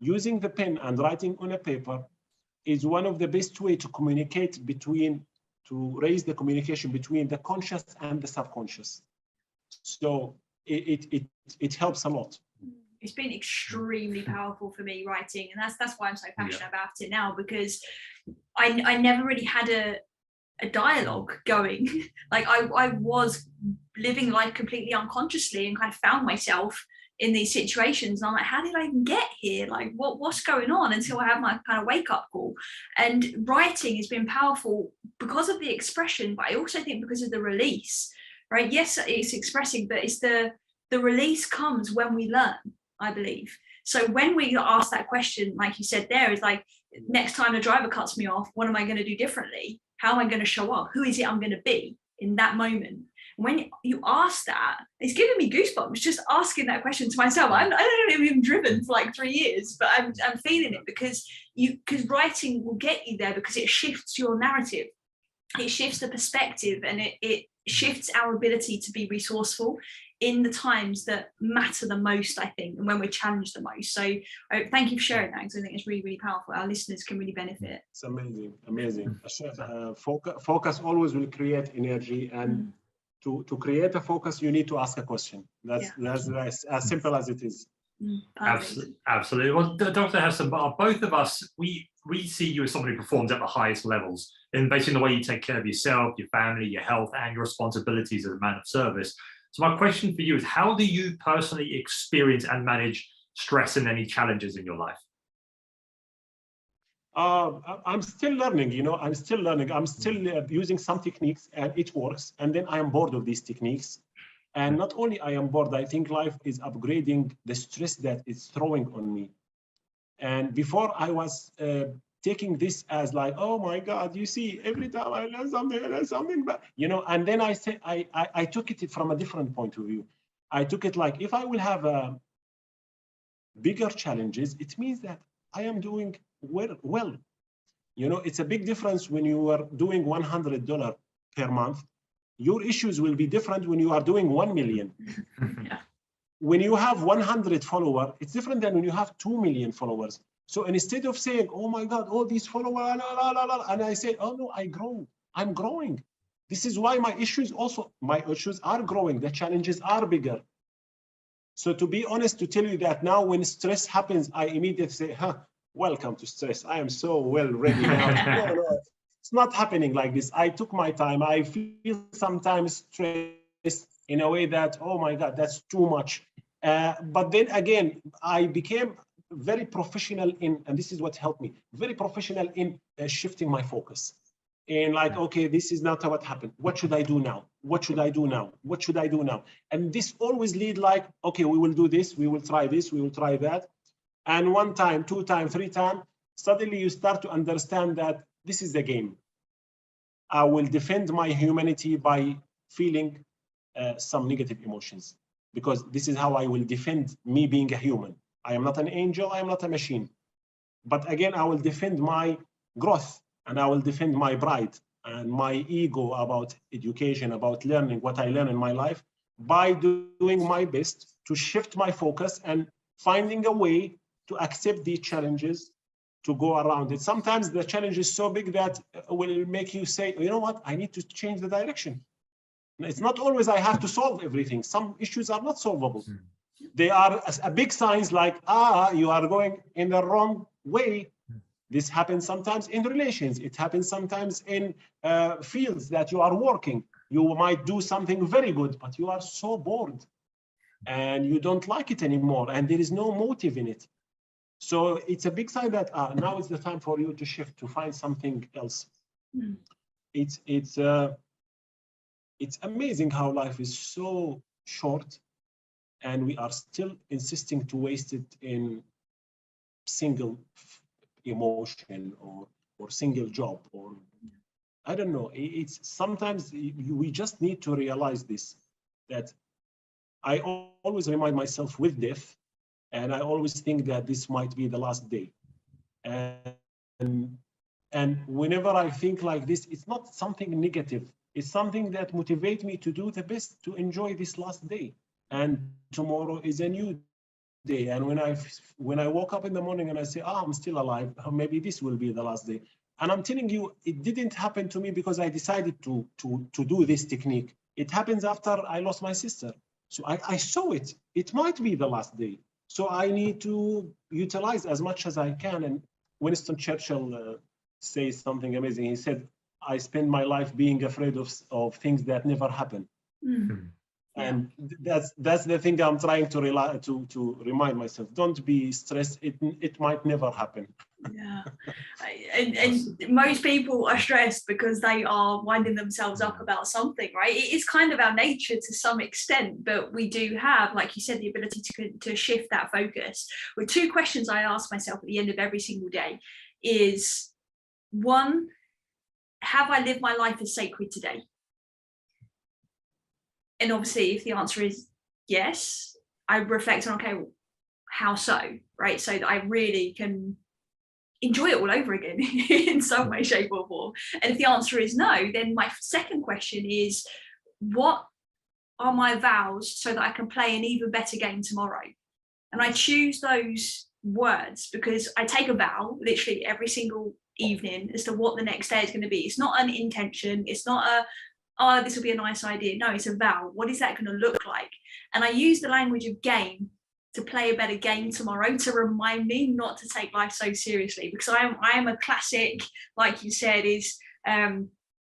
using the pen and writing on a paper is one of the best way to communicate to raise the communication between the conscious and the subconscious. So it helps a lot.
It's been extremely powerful for me writing, and that's why I'm so passionate about it now, because I never really had a dialogue going. Like I was living life completely unconsciously and kind of found myself in these situations, and I'm like, how did I even get here? Like what's going on? Until I had my kind of wake up call. And writing has been powerful because of the expression, but I also think because of the release, right? Yes, it's expressing, but it's the release comes when we learn, I believe. So when we ask that question, like you said there, is like, next time the driver cuts me off, what am I going to do differently? How am I going to show up? Who is it I'm going to be in that moment? When you ask that, it's giving me goosebumps just asking that question to myself. I don't even driven for like 3 years, but I'm feeling it because writing will get you there, because it shifts your narrative, it shifts the perspective, and it shifts our ability to be resourceful in the times that matter the most, I think, and when we're challenged the most. So thank you for sharing that, because I think it's really, really powerful. Our listeners can really benefit.
It's amazing. Focus always will create energy, and to create a focus, you need to ask a question. That's as simple as it is.
Absolutely. Well, Dr. Hassan, both of us, we see you as someone who performs at the highest levels, in basically the way you take care of yourself, your family, your health, and your responsibilities as a man of service. So my question for you is, how do you personally experience and manage stress and any challenges in your life?
I'm still learning, I'm still learning. I'm still using some techniques, and it works. And then I am bored of these techniques. And not only I am bored, I think life is upgrading the stress that it's throwing on me. And before I was taking this as like, oh my God, you see, every time I learn something, but and then I took it from a different point of view. I took it like, if I will have bigger challenges, it means that I am doing well. It's a big difference when you are doing $100 per month. Your issues will be different when you are doing 1 million. When you have 100 followers, it's different than when you have 2 million followers. So instead of saying, oh my God, all these followers, and I say, oh no, I'm growing. This is why my issues are growing. The challenges are bigger. So to be honest, to tell you that now when stress happens, I immediately say, welcome to stress. I am so well ready now. No, it's not happening like this. I took my time. I feel sometimes stressed in a way that, oh my God, that's too much. But then again, I became very professional and this is what helped me, very professional in shifting my focus. And like, okay, this is not what happened. What should I do now? What should I do now? What should I do now? And this always lead like, okay, we will do this. We will try this. We will try that. And 1 time, 2 times, 3 times, suddenly you start to understand that this is the game. I will defend my humanity by feeling some negative emotions, because this is how I will defend me being a human. I am not an angel, I am not a machine. But again, I will defend my growth, and I will defend my pride and my ego about education, about learning what I learn in my life, by doing my best to shift my focus and finding a way to accept these challenges, to go around it. Sometimes the challenge is so big that will make you say, you know what, I need to change the direction. It's not always I have to solve everything. Some issues are not solvable. They are a big signs like, you are going in the wrong way. This happens sometimes in relations. It happens sometimes in fields that you are working. You might do something very good, but you are so bored and you don't like it anymore, and there is no motive in it. So it's a big sign that now is the time for you to shift, to find something else. It's amazing how life is so short, and we are still insisting to waste it in single emotion or single job or I don't know. It's sometimes we just need to realize this, that I always remind myself with death, and I always think that this might be the last day. And whenever I think like this, it's not something negative. It's something that motivates me to do the best, to enjoy this last day. And tomorrow is a new day. And when I woke up in the morning and I say, I'm still alive, maybe this will be the last day. And I'm telling you, it didn't happen to me because I decided to do this technique. It happens after I lost my sister. So I saw it. It might be the last day. So I need to utilize as much as I can. And Winston Churchill says something amazing. He said, I spend my life being afraid of things that never happen.
Mm.
And that's the thing I'm trying to remind myself. Don't be stressed. It might never happen.
Yeah, and most people are stressed because they are winding themselves up about something, right? It is kind of our nature to some extent, but we do have, like you said, the ability to shift that focus. With two questions I ask myself at the end of every single day is, one, have I lived my life as sacred today? And obviously, if the answer is yes, I reflect on, okay, well, how so, right? So that I really can enjoy it all over again in some way, shape or form. And if the answer is no, then my second question is, what are my vows so that I can play an even better game tomorrow? And I choose those words because I take a vow literally every single evening as to what the next day is going to be. It's not an intention. It's not a, oh, this will be a nice idea. No, it's a vow. What is that going to look like? And I use the language of game to play a better game tomorrow, to remind me not to take life so seriously, because I am a classic, like you said, is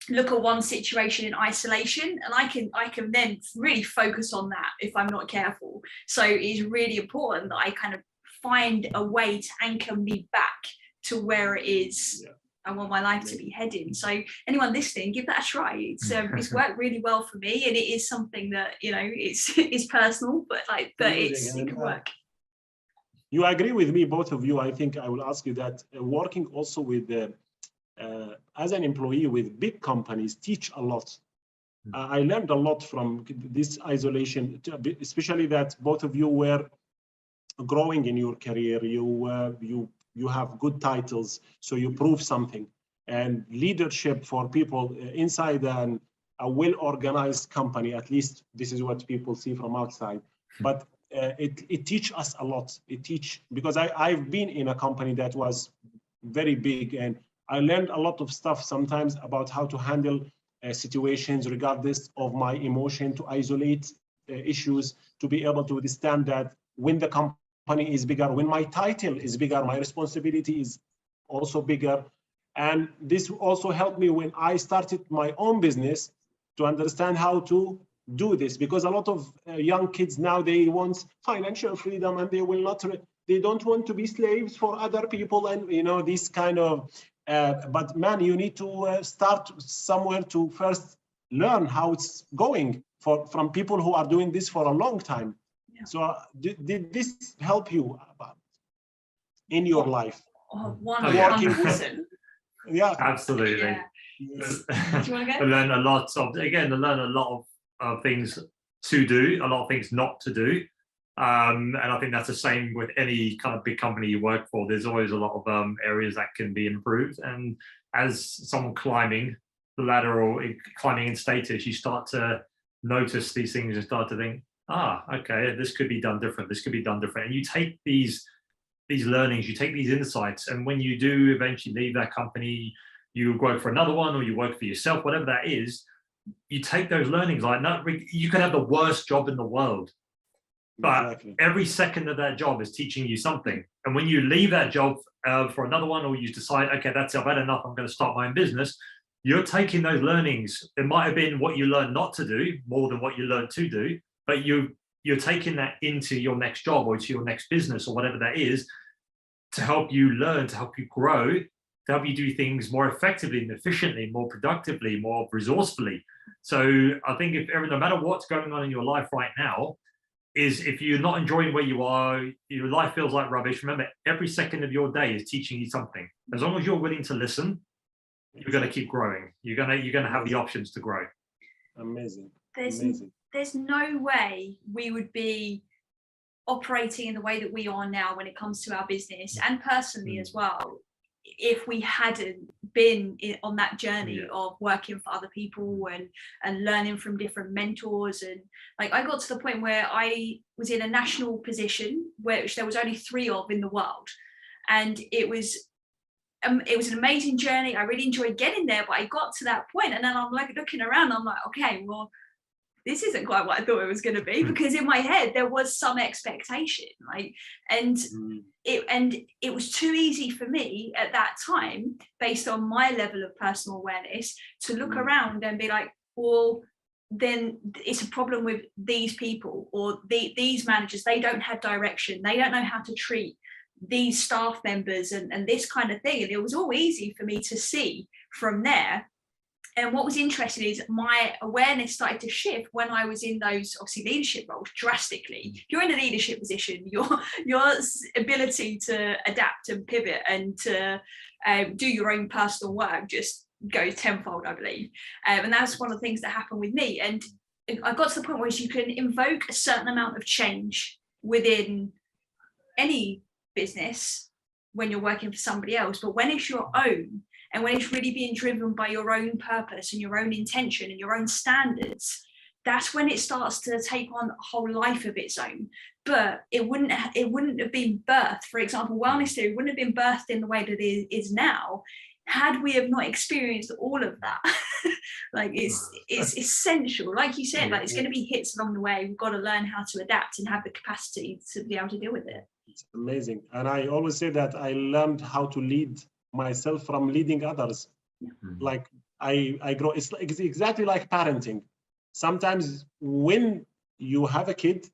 look at one situation in isolation, and I can then really focus on that if I'm not careful. So it's really important that I kind of find a way to anchor me back to where it is I want my life to be heading. So anyone listening, give that a try. It's worked really well for me, and it is something that, you know, it's personal, but it can work.
You agree with me, both of you. I think I will ask you that working also with as an employee with big companies teach a lot. I learned a lot from this isolation, especially that both of you were growing in your career. You have good titles, so you prove something. And leadership for people inside a well-organized company, at least this is what people see from outside. But it teaches us a lot. Because I've been in a company that was very big, and I learned a lot of stuff sometimes about how to handle situations regardless of my emotion, to isolate issues, to be able to withstand that when the company is bigger, when my title is bigger, my responsibility is also bigger. And this also helped me when I started my own business to understand how to do this, because a lot of young kids now, they want financial freedom, and they don't want to be slaves for other people, and you know, this kind of but man, you need to start somewhere to first learn how it's going from people who are doing this for a long time. So did this help you in your life?
100%.
Yeah, absolutely.
Yeah.
Yes.
Do you want to go?
I learn a lot of things to do, a lot of things not to do. And I think that's the same with any kind of big company you work for. There's always a lot of areas that can be improved. And as someone climbing the ladder or climbing in status, you start to notice these things and start to think, okay, this could be done different. This could be done different. And you take these learnings, you take these insights, and when you do eventually leave that company, you work for another one, or you work for yourself, whatever that is, you take those learnings. Like, you can have the worst job in the world, but every second of that job is teaching you something. And when you leave that job for another one, or you decide, okay, that's it, I've had enough, I'm going to start my own business, you're taking those learnings. It might have been what you learned not to do more than what you learned to do, but you're taking that into your next job or to your next business or whatever that is, to help you learn, to help you grow, to help you do things more effectively and efficiently, more productively, more resourcefully. So I think no matter what's going on in your life right now, is if you're not enjoying where you are, your life feels like rubbish, remember, every second of your day is teaching you something. As long as you're willing to listen, you're going to keep growing. You're going to have the options to grow.
Amazing.
There's no way we would be operating in the way that we are now when it comes to our business and personally as well, if we hadn't been on that journey of working for other people and learning from different mentors. And like, I got to the point where I was in a national position which there was only 3 of in the world, and it was an amazing journey. I really enjoyed getting there, but I got to that point and then I'm like looking around, I'm like, okay, well, this isn't quite what I thought it was going to be, because in my head there was some expectation, like, and it was too easy for me at that time, based on my level of personal awareness, to look around and be like, well, then it's a problem with these people or these managers. They don't have direction. They don't know how to treat these staff members and this kind of thing. And it was all easy for me to see from there. And what was interesting is my awareness started to shift when I was in those, obviously, leadership roles drastically. If you're in a leadership position, your ability to adapt and pivot and to do your own personal work just goes tenfold, I believe. And that's one of the things that happened with me. And I got to the point where you can invoke a certain amount of change within any business when you're working for somebody else. But when it's your own, and when it's really being driven by your own purpose and your own intention and your own standards, that's when it starts to take on a whole life of its own. But it wouldn't have been birthed, for example, wellness theory wouldn't have been birthed in the way that it is now, had we have not experienced all of that. Like, it's essential. Like you said, like, it's going to be hits along the way. We've got to learn how to adapt and have the capacity to be able to deal with it.
It's amazing. And I always say that I learned how to lead myself from leading others. Like I grow. It's exactly like parenting. Sometimes when you have a kid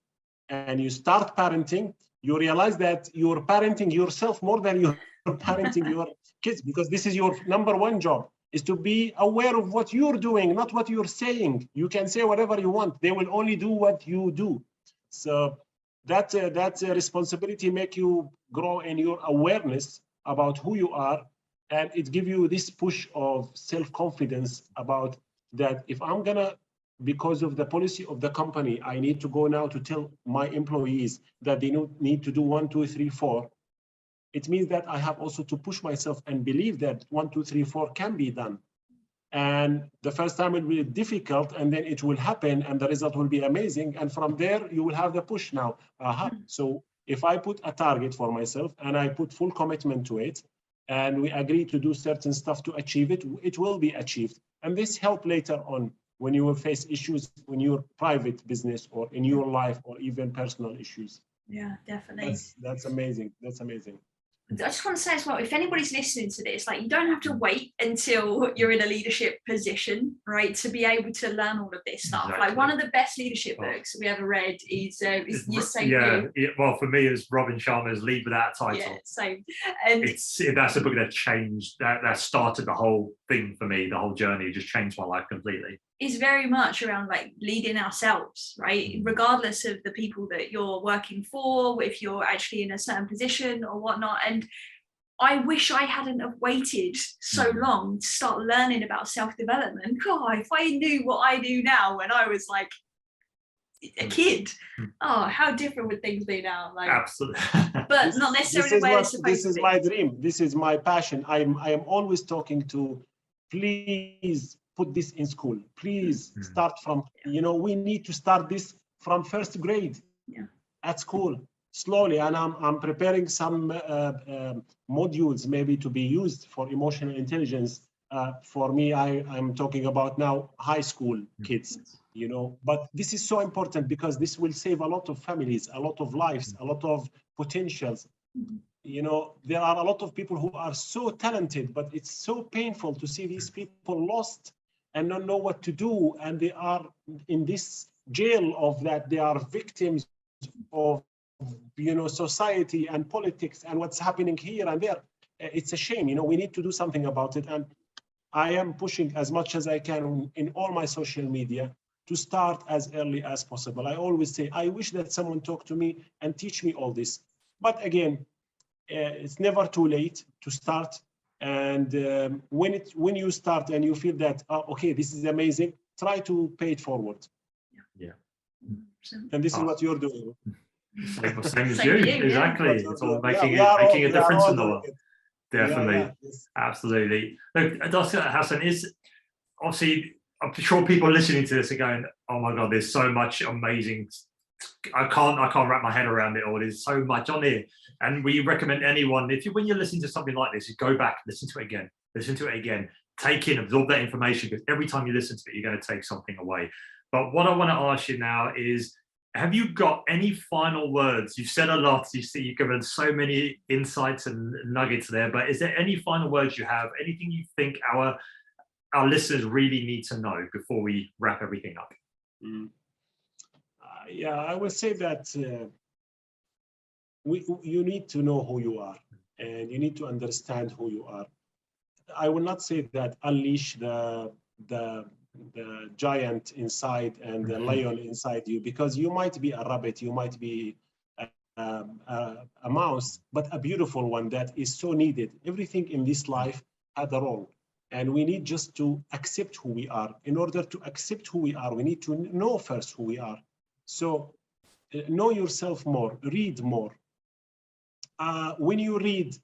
and you start parenting, you realize that you're parenting yourself more than you're parenting your kids, because this is your #1 job, is to be aware of what you're doing, not what you're saying. You can say whatever you want. They will only do what you do. So that's a responsibility, make you grow in your awareness about who you are, and it gives you this push of self-confidence about that. If I'm gonna, because of the policy of the company, I need to go now to tell my employees that they need to do 1, 2, 3, 4. It means that I have also to push myself and believe that 1, 2, 3, 4 can be done. And the first time it will be difficult, and then it will happen, and the result will be amazing. And from there, you will have the push now. So if I put a target for myself and I put full commitment to it, and we agree to do certain stuff to achieve it, it will be achieved. And this help later on when you will face issues in your private business or in your life or even personal issues.
Yeah, definitely.
That's amazing. That's amazing.
I just want to say as well, if anybody's listening to this, like, you don't have to wait until you're in a leadership position, right, to be able to learn all of this stuff.
Exactly.
Like, one of the best leadership books we ever read is You Say You.
Well, for me, it's Robin Sharma's Lead Without a Title.
Yeah, same. And
that's a book that changed, that started the whole thing for me, the whole journey. It just changed my life completely.
Is very much around, like, leading ourselves, right? Regardless of the people that you're working for, if you're actually in a certain position or whatnot. And I wish I hadn't have waited so long to start learning about self-development. God, if I knew what I do now when I was like a kid, oh, how different would things be now? Like,
absolutely.
But not necessarily where it's supposed to be.
This is my dream. This is my passion. I am always talking to, please put this in school. Please start from, we need to start this from first grade at school, slowly. And I'm preparing some modules maybe to be used for emotional intelligence. For me, I'm talking about now high school kids, but this is so important because this will save a lot of families, a lot of lives, a lot of potentials. There are a lot of people who are so talented, but it's so painful to see these people lost and don't know what to do. And they are in this jail of that. They are victims of, society and politics and what's happening here and there. It's a shame, we need to do something about it. And I am pushing as much as I can in all my social media to start as early as possible. I always say, I wish that someone talked to me and teach me all this. But again, it's never too late to start. And when you start and you feel that, oh, okay, this is amazing, try to pay it forward.
Yeah.
And this is what you're doing.
Same as
Same
you,
to you,
exactly.
yeah.
It's all
Yeah,
making
we
a difference in the
doing
world.
it.
Definitely,
Yeah, yes.
absolutely. Look, Dr. Hassan, is obviously, I'm sure people listening to this are going, "Oh my God, there's so much amazing. I can't wrap my head around it all. There's so much on here." And we recommend anyone, when you're listening to something like this, you go back, listen to it again, take in, absorb that information, because every time you listen to it, you're going to take something away. But what I want to ask you now is, have you got any final words? You've said a lot, you've given so many insights and nuggets there, but is there any final words you have, anything you think our listeners really need to know before we wrap everything up?
Yeah, I will say that you need to know who you are, and you need to understand who you are. I will not say that unleash the giant inside and the lion inside you, because you might be a rabbit, you might be a mouse, but a beautiful one that is so needed. Everything in this life had a role, and we need just to accept who we are. In order to accept who we are, we need to know first who we are. So know yourself more, read more. When you read,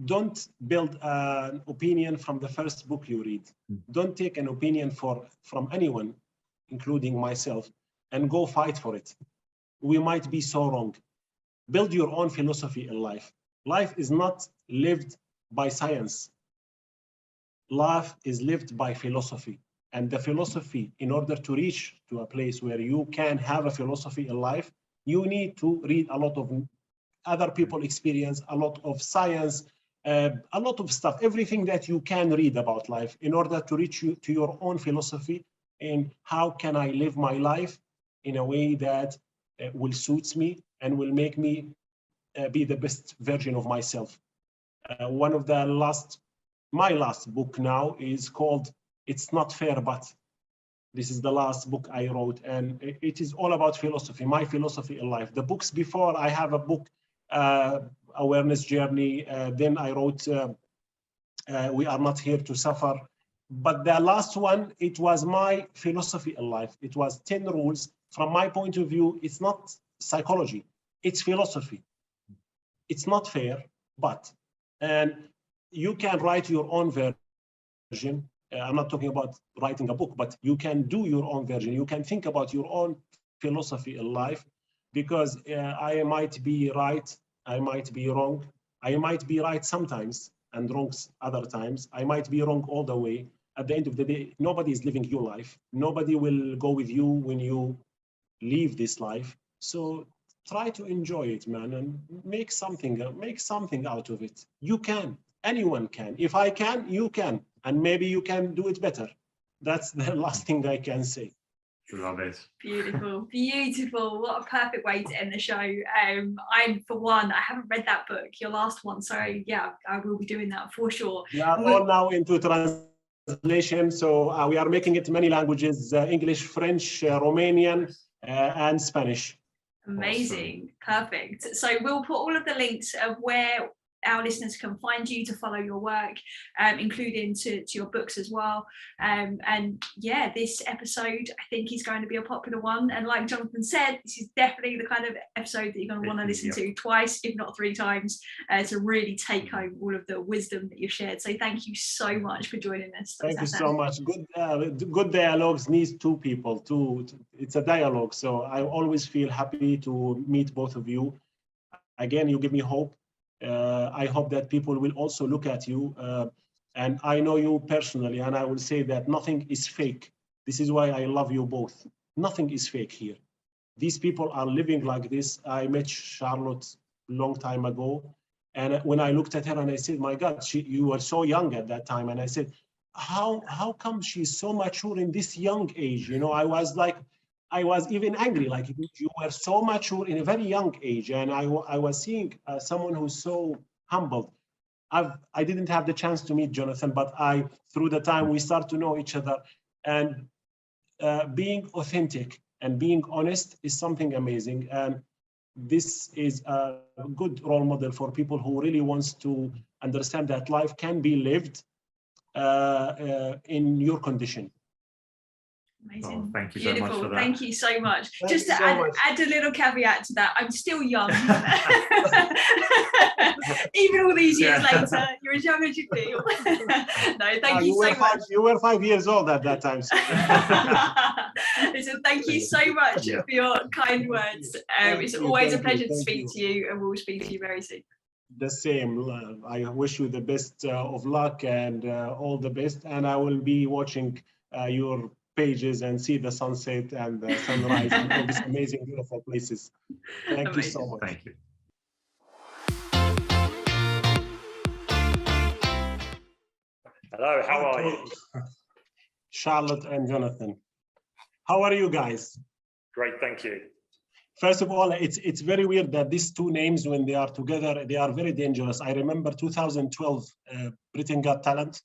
don't build an opinion from the first book you read. Don't take an opinion from anyone, including myself, and go fight for it. We might be so wrong. Build your own philosophy in life. Life is not lived by science. Life is lived by philosophy. And the philosophy, in order to reach to a place where you can have a philosophy in life, you need to read a lot of other people experience, a lot of science, a lot of stuff, everything that you can read about life in order to reach to your own philosophy. And how can I live my life in a way that will suit me and will make me be the best version of myself. One of the my last book now is called It's Not Fair, But. This is the last book I wrote, and it is all about philosophy, my philosophy in life. The books before, I have a book, Awareness Journey. Then I wrote We Are Not Here to Suffer. But the last one, it was my philosophy in life. It was 10 rules. From my point of view, it's not psychology, it's philosophy. It's not fair, but. And you can write your own version. I'm not talking about writing a book, but you can do your own version. You can think about your own philosophy in life, because I might be right, I might be wrong. I might be right sometimes and wrong other times. I might be wrong all the way. At the end of the day, nobody is living your life. Nobody will go with you when you leave this life. So try to enjoy it, man, and make something out of it. You can. Anyone can. If I can, you can. And maybe you can do it better. That's the last thing I can say.
Love it.
Beautiful, beautiful. What a perfect way to end the show. I'm, for one, I haven't read that book, your last one. So yeah, I will be doing that for sure.
We are all now into translation. So we are making it many languages, English, French, Romanian, and Spanish.
Amazing. Awesome. Perfect. So we'll put all of the links of where our listeners can find you to follow your work, including to your books as well. And yeah, this episode I think is going to be a popular one. And like Jonathan said, this is definitely the kind of episode that you're going to want to listen to twice, if not 3 times, to really take home all of the wisdom that you've shared. So thank you so much for joining us.
Thank you so much. Good dialogues needs 2 people. It's a dialogue. So I always feel happy to meet both of you. Again, you give me hope. I hope that people will also look at you, and I know you personally, and I will say that nothing is fake. This is why I love you both. Nothing is fake here. These people are living like this. I met Charlotte a long time ago, and when I looked at her and I said, my God, you were so young at that time. And I said, how come she's so mature in this young age? You know, I was even angry, like you were so mature in a very young age. And I was seeing someone who's so humbled. I didn't have the chance to meet Jonathan, but through the time we start to know each other, and being authentic and being honest is something amazing. And this is a good role model for people who really wants to understand that life can be lived in your condition.
Amazing.
Oh, thank you
Beautiful.
so much for that.
Thank you so much.
Thank
Just
you
to
so
add a little caveat to that, I'm still young. Even all these years later, you're as young as you feel. No, thank you so much.
You were 5 years old at that time. So.
Listen, thank you so much for your kind words. It's always a pleasure to speak to you, and we'll speak to you very soon.
The same. I wish you the best of luck and all the best. And I will be watching your pages and see the sunset and the sunrise and all these amazing, beautiful places. Thank you so much.
Thank you. Hello, how are you?
Charlotte and Jonathan. How are you guys?
Great, thank you.
First of all, it's very weird that these two names, when they are together, they are very dangerous. I remember 2012 Britain Got Talent.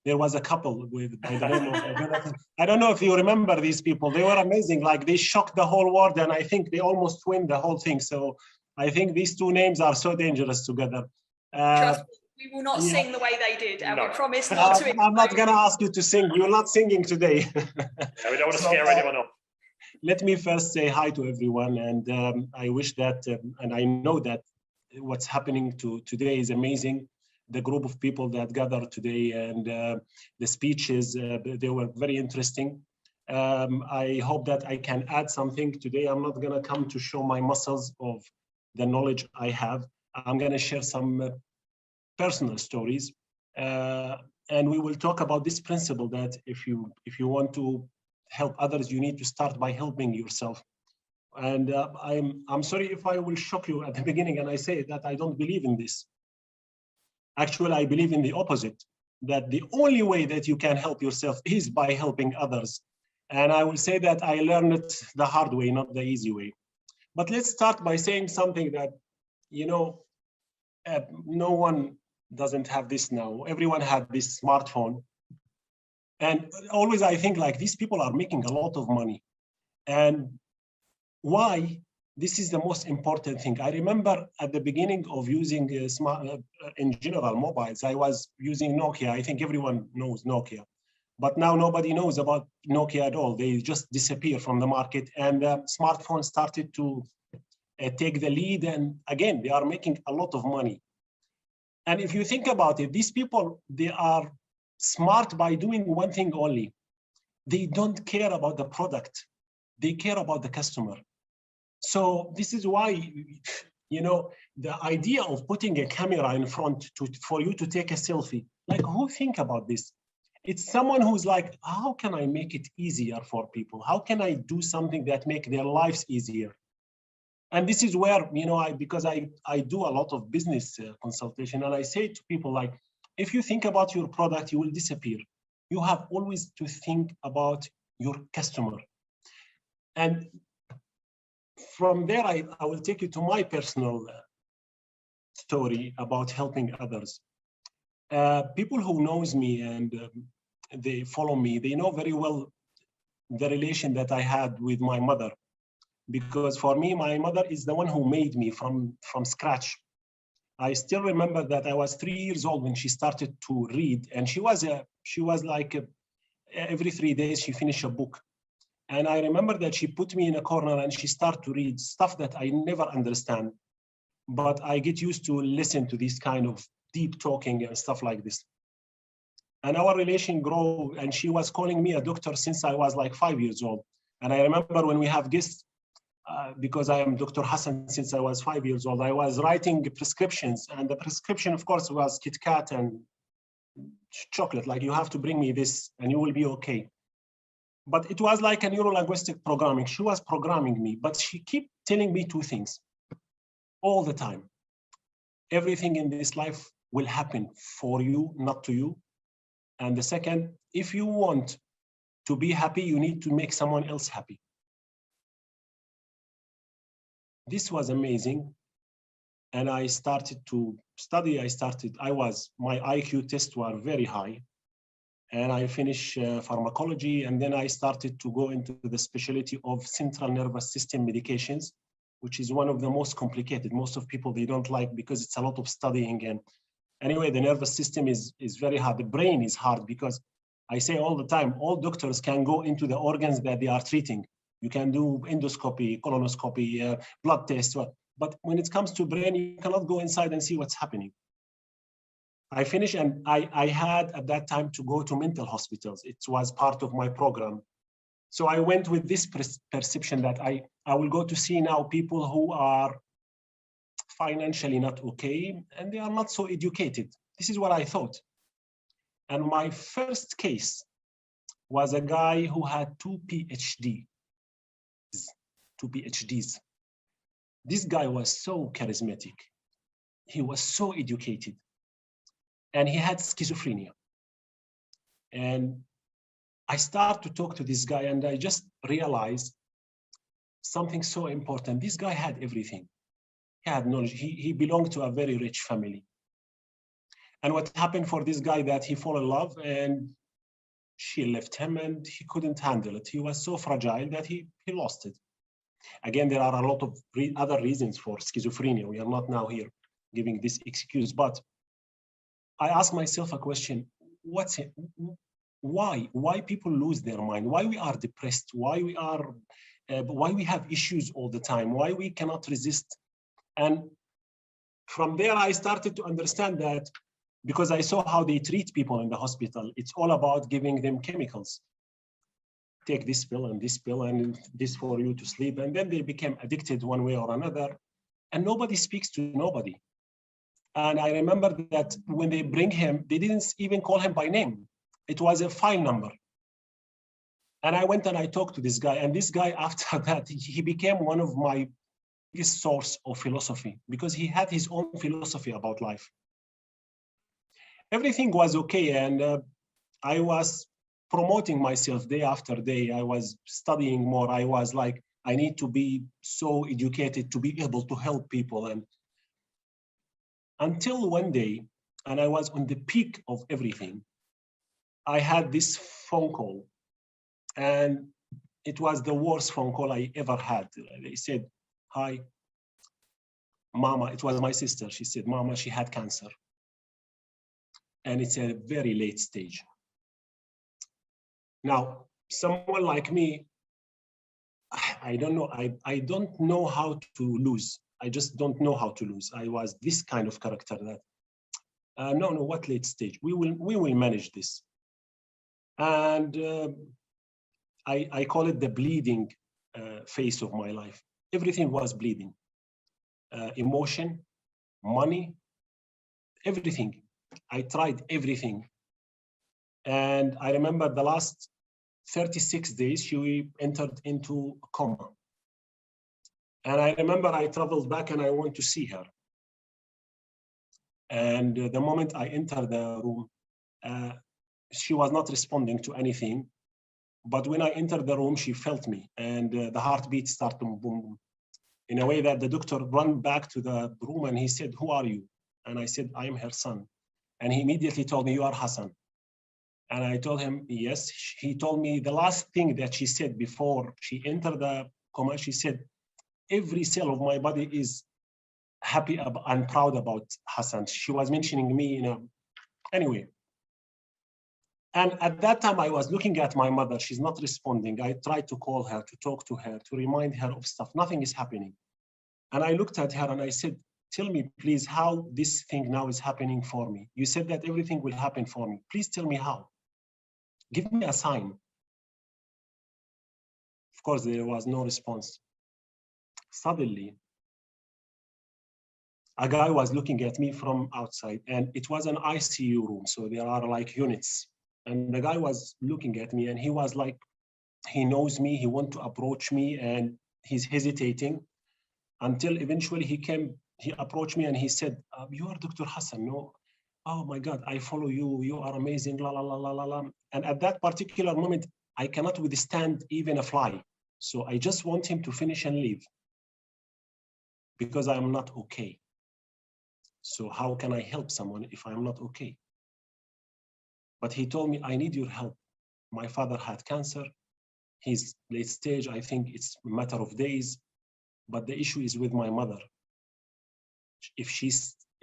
There was a couple by the name of Jonathan. I don't know if you remember these people. They were amazing. Like, they shocked the whole world, and I think they almost win the whole thing. So I think these two names are so dangerous together.
Trust me, we will not sing the way they did, and we promise not to.
I'm not going to ask you to sing. You're not singing today.
No, we don't want to scare anyone off.
Let me first say hi to everyone, and I wish that, and I know that what's happening today is amazing. The group of people that gathered today and the speeches, they were very interesting. I hope that I can add something today. I'm not going to come to show my muscles of the knowledge I have. I'm going to share some personal stories, and we will talk about this principle that if you want to help others, you need to start by helping yourself. And I'm sorry if I will shock you at the beginning and I say that I don't believe in this. Actually, I believe in the opposite, that the only way that you can help yourself is by helping others. And I will say that I learned it the hard way, not the easy way. But let's start by saying something that, you know, no one doesn't have this now. Everyone had this smartphone. And always I think, like, these people are making a lot of money. And why? This is the most important thing. I remember at the beginning of using in general mobiles, I was using Nokia. I think everyone knows Nokia. But now nobody knows about Nokia at all. They just disappear from the market, and smartphones started to take the lead. And again, they are making a lot of money. And if you think about it, these people, they are smart by doing one thing only. They don't care about the product. They care about the customer. So this is why, you know, the idea of putting a camera in front for you to take a selfie, like, who think about this? It's someone who's like, how can I make it easier for people? How can I do something that make their lives easier? And this is where, you know, because I do a lot of business consultation, and I say to people, like, if you think about your product, you will disappear. You have always to think about your customer. And from there, I will take you to my personal story about helping others. People who knows me and they follow me, they know very well the relation that I had with my mother. Because for me, my mother is the one who made me from scratch. I still remember that I was 3 years old when she started to read, and she was like every 3 days she finished a book. And I remember that she put me in a corner and she started to read stuff that I never understand, but I get used to listen to this kind of deep talking and stuff like this. And our relation grew, and she was calling me a doctor since I was like 5 years old. And I remember when we have guests, because I am Dr. Hassan since I was 5 years old, I was writing prescriptions, and the prescription, of course, was KitKat and chocolate, like, you have to bring me this and you will be okay. But it was like a neuro-linguistic programming. She was programming me, but she kept telling me two things all the time. Everything in this life will happen for you, not to you. And the second, if you want to be happy, you need to make someone else happy. This was amazing. And I started to study. My IQ tests were very high. And I finished pharmacology, and then I started to go into the specialty of central nervous system medications, which is one of the most complicated. Most of people, they don't like, because it's a lot of studying. Anyway, the nervous system is very hard. The brain is hard because I say all the time, all doctors can go into the organs that they are treating. You can do endoscopy, colonoscopy, blood tests, but when it comes to brain, you cannot go inside and see what's happening. I finished, and I had at that time to go to mental hospitals. It was part of my program. So I went with this perception that I will go to see now people who are financially not okay, and they are not so educated. This is what I thought. And my first case was a guy who had two PhDs. This guy was so charismatic. He was so educated. And he had schizophrenia. And I started to talk to this guy, and I just realized something so important. This guy had everything. He had knowledge. He belonged to a very rich family. And what happened for this guy that he fell in love, and she left him, and he couldn't handle it. He was so fragile that he lost it. Again, there are a lot of other reasons for schizophrenia. We are not now here giving this excuse, but I ask myself a question: why people lose their mind? Why we are depressed? Why we have issues all the time? Why we cannot resist? And from there, I started to understand that, because I saw how they treat people in the hospital. It's all about giving them chemicals. Take this pill and this for you to sleep. And then they became addicted one way or another. And nobody speaks to nobody. And I remember that when they bring him, they didn't even call him by name. It was a file number. And I went and I talked to this guy. And this guy, after that, he became one of my biggest source of philosophy, because he had his own philosophy about life. Everything was okay. And I was promoting myself day after day. I was studying more. I was like, I need to be so educated to be able to help people. And until one day, and I was on the peak of everything, I had this phone call, and it was the worst phone call I ever had. They said, "Hi, Mama," it was my sister. She said, "Mama, she had cancer. And it's a very late stage." Now, someone like me, I don't know. I don't know how to lose. I just don't know how to lose. I was this kind of character that, no, what late stage? We will manage this. And I call it the bleeding phase of my life. Everything was bleeding. Emotion, money, everything. I tried everything. And I remember the last 36 days, she entered into a coma. And I remember I traveled back and I went to see her. And the moment I entered the room, she was not responding to anything. But when I entered the room, she felt me, and the heartbeat started boom, boom, in a way that the doctor ran back to the room and he said, "Who are you?" And I said, "I am her son." And he immediately told me, "You are Hassan." And I told him, "Yes." He told me the last thing that she said before she entered the coma. She said, "Every cell of my body is happy and proud about Hassan." She was mentioning me, anyway. And at that time, I was looking at my mother. She's not responding. I tried to call her, to talk to her, to remind her of stuff. Nothing is happening. And I looked at her and I said, "Tell me, please, how this thing now is happening for me. You said that everything will happen for me. Please tell me how. Give me a sign." Of course, there was no response. Suddenly, a guy was looking at me from outside, and it was an ICU room. So there are like units. And the guy was looking at me, and he was like, he knows me, he wants to approach me, and he's hesitating until eventually he approached me and he said, "You are Dr. Hassan, no? Oh my God, I follow you, you are amazing, la, la, la, la, la, la." And at that particular moment, I cannot withstand even a fly. So I just want him to finish and leave, because I am not okay. So how can I help someone if I'm not okay? But he told me, "I need your help. My father had cancer. He's late stage. I think it's a matter of days. But the issue is with my mother. If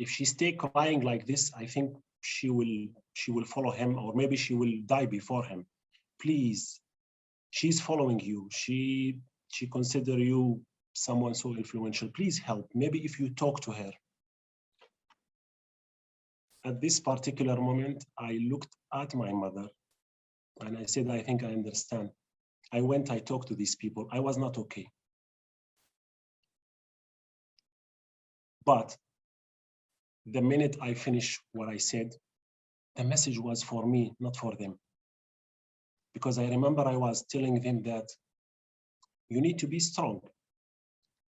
if she stay crying like this, I think she will follow him, or maybe she will die before him. Please, she's following you. She consider you someone so influential. Please help. Maybe if you talk to her. At this particular moment, I looked at my mother and I said, I think I understand. I went, I talked to these people. I was not okay. But the minute I finished what I said, the message was for me, not for them. Because I remember I was telling them that you need to be strong.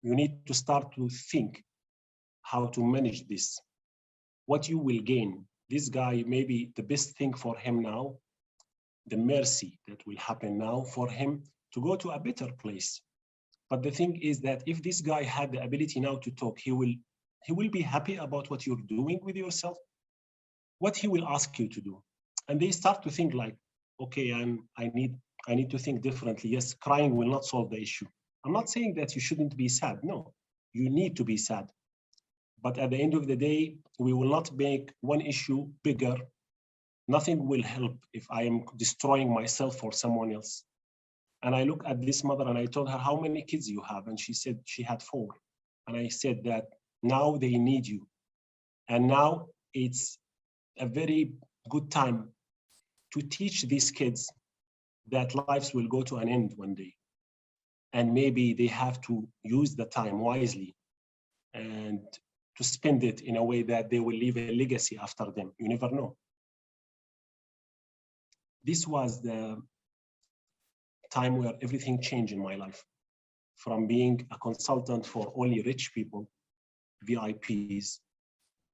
You need to start to think how to manage this. What you will gain. This guy, maybe the best thing for him now, the mercy that will happen now for him to go to a better place. But the thing is that if this guy had the ability now to talk, he will be happy about what you're doing with yourself, what he will ask you to do. And they start to think like, okay, I need to think differently. Yes, crying will not solve the issue. I'm not saying that you shouldn't be sad. No, you need to be sad. But at the end of the day, we will not make one issue bigger. Nothing will help if I am destroying myself for someone else. And I look at this mother and I told her, how many kids you have? And she said she had 4. And I said that now they need you. And now it's a very good time to teach these kids that lives will go to an end one day. And maybe they have to use the time wisely and to spend it in a way that they will leave a legacy after them. You never know. This was the time where everything changed in my life. From being a consultant for only rich people, VIPs,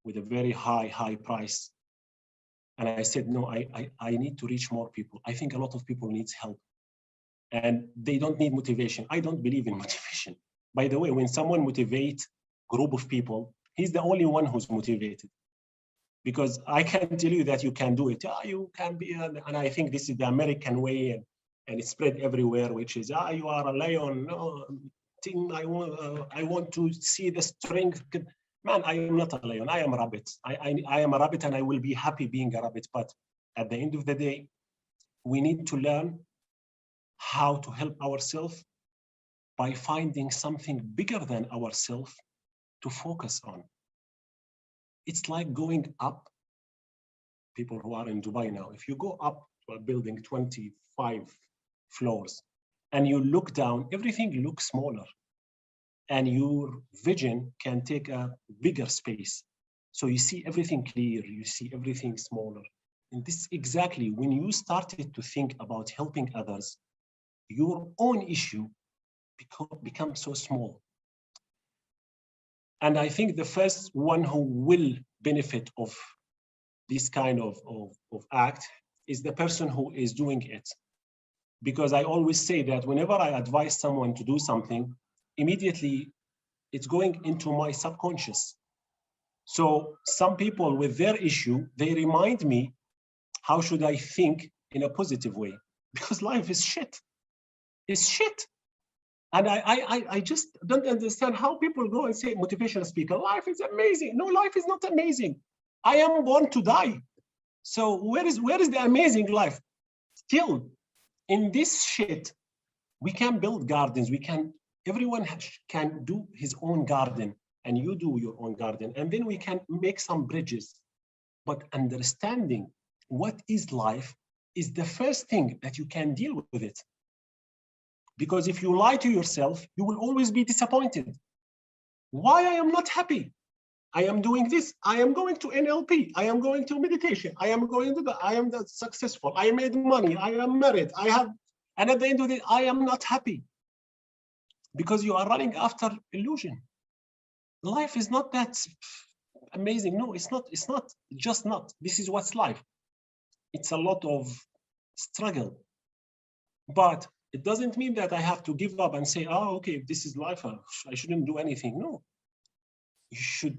with a very high price. And I said, no, I need to reach more people. I think a lot of people need help. And they don't need motivation. I don't believe in motivation. By the way, when someone motivates a group of people, he's the only one who's motivated. Because I can tell you that you can do it. You can be, and I think this is the American way, and it's spread everywhere, which is, you are a lion. No, I want to see the strength. Man, I am not a lion. I am a rabbit. I am a rabbit, and I will be happy being a rabbit. But at the end of the day, we need to learn how to help ourselves by finding something bigger than ourselves to focus on. It's like going up. People who are in Dubai now, if you go up to a building 25 floors and you look down, everything looks smaller and your vision can take a bigger space. So you see everything clear, you see everything smaller. And this exactly, when you started to think about helping others, your own issue becomes so small. And I think the first one who will benefit of this kind of act is the person who is doing it. Because I always say that whenever I advise someone to do something, immediately it's going into my subconscious. So some people with their issue, they remind me, how should I think in a positive way? Because life is shit. It's shit. And I just don't understand how people go and say, motivational speaker, life is amazing. No, life is not amazing. I am born to die. So where is the amazing life? Still, in this shit, we can build gardens. Everyone can do his own garden, and you do your own garden. And then we can make some bridges. But understanding what is life is the first thing that you can deal with it. Because if you lie to yourself, you will always be disappointed. Why I am not happy? I am doing this. I am going to NLP. I am going to meditation. I am going to I am successful. I made money. I am married. And at the end of the day, I am not happy. Because you are running after illusion. Life is not that amazing. No, it's not. It's not just not. This is what's life. It's a lot of struggle. But it doesn't mean that I have to give up and say, oh, okay, if this is life, I shouldn't do anything. No, you should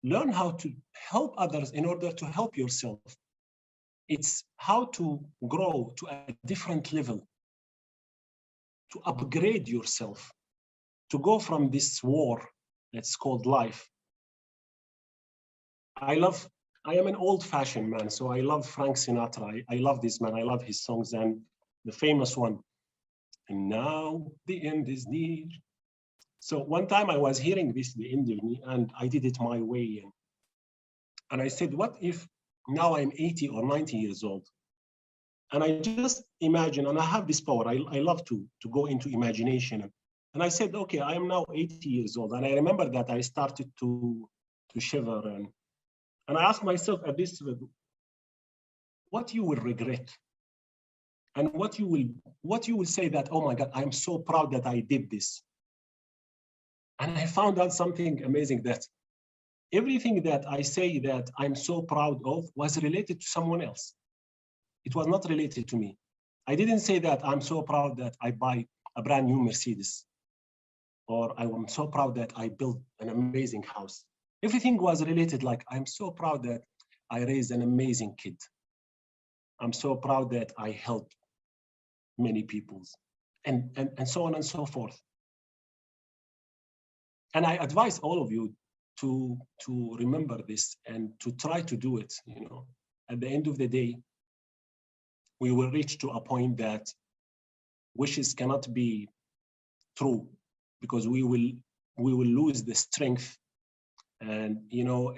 learn how to help others in order to help yourself. It's how to grow to a different level, to upgrade yourself, to go from this war that's called life I am an old-fashioned man, so I love Frank Sinatra. I love this man. I love his songs, and the famous one, and now the end is near. So one time I was hearing this, the end of me, and I did it my way. And I said, what if now I'm 80 or 90 years old? And I just imagine, and I have this power, I love to go into imagination. And I said, okay, I am now 80 years old. And I remember that I started to shiver. And I asked myself at this, what you will regret? And what you will say that, oh my God, I'm so proud that I did this. And I found out something amazing, that everything that I say that I'm so proud of was related to someone else. It was not related to me. I didn't say that I'm so proud that I buy a brand new Mercedes, or I'm so proud that I built an amazing house. Everything was related, like, I'm so proud that I raised an amazing kid. I'm so proud that I helped many people, and so on and so forth. And I advise all of you to remember this and to try to do it. You know, at the end of the day, we will reach to a point that wishes cannot be true, because we will lose the strength. And you know,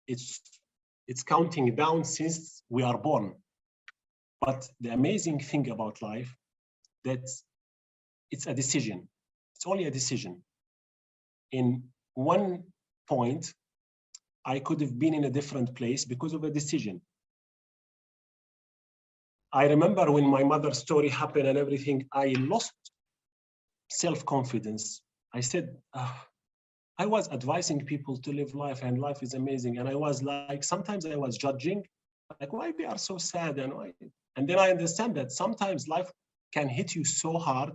it's counting down since we are born. But the amazing thing about life, that it's a decision. It's only a decision. In one point, I could have been in a different place because of a decision. I remember when my mother's story happened and everything, I lost self-confidence. I said, I was advising people to live life, and life is amazing. And I was like, sometimes I was judging, like, why they are so sad, and why? And then I understand that sometimes life can hit you so hard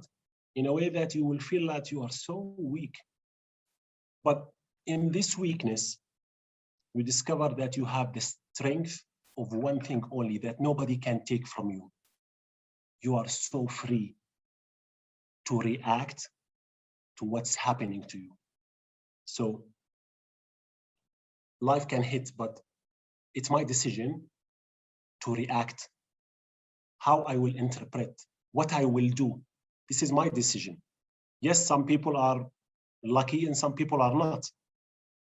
in a way that you will feel that you are so weak. But in this weakness, we discover that you have the strength of one thing only, that nobody can take from you. You are so free to react to what's happening to you. So life can hit, but it's my decision to react, how I will interpret, what I will do. This is my decision. Yes, some people are lucky and some people are not.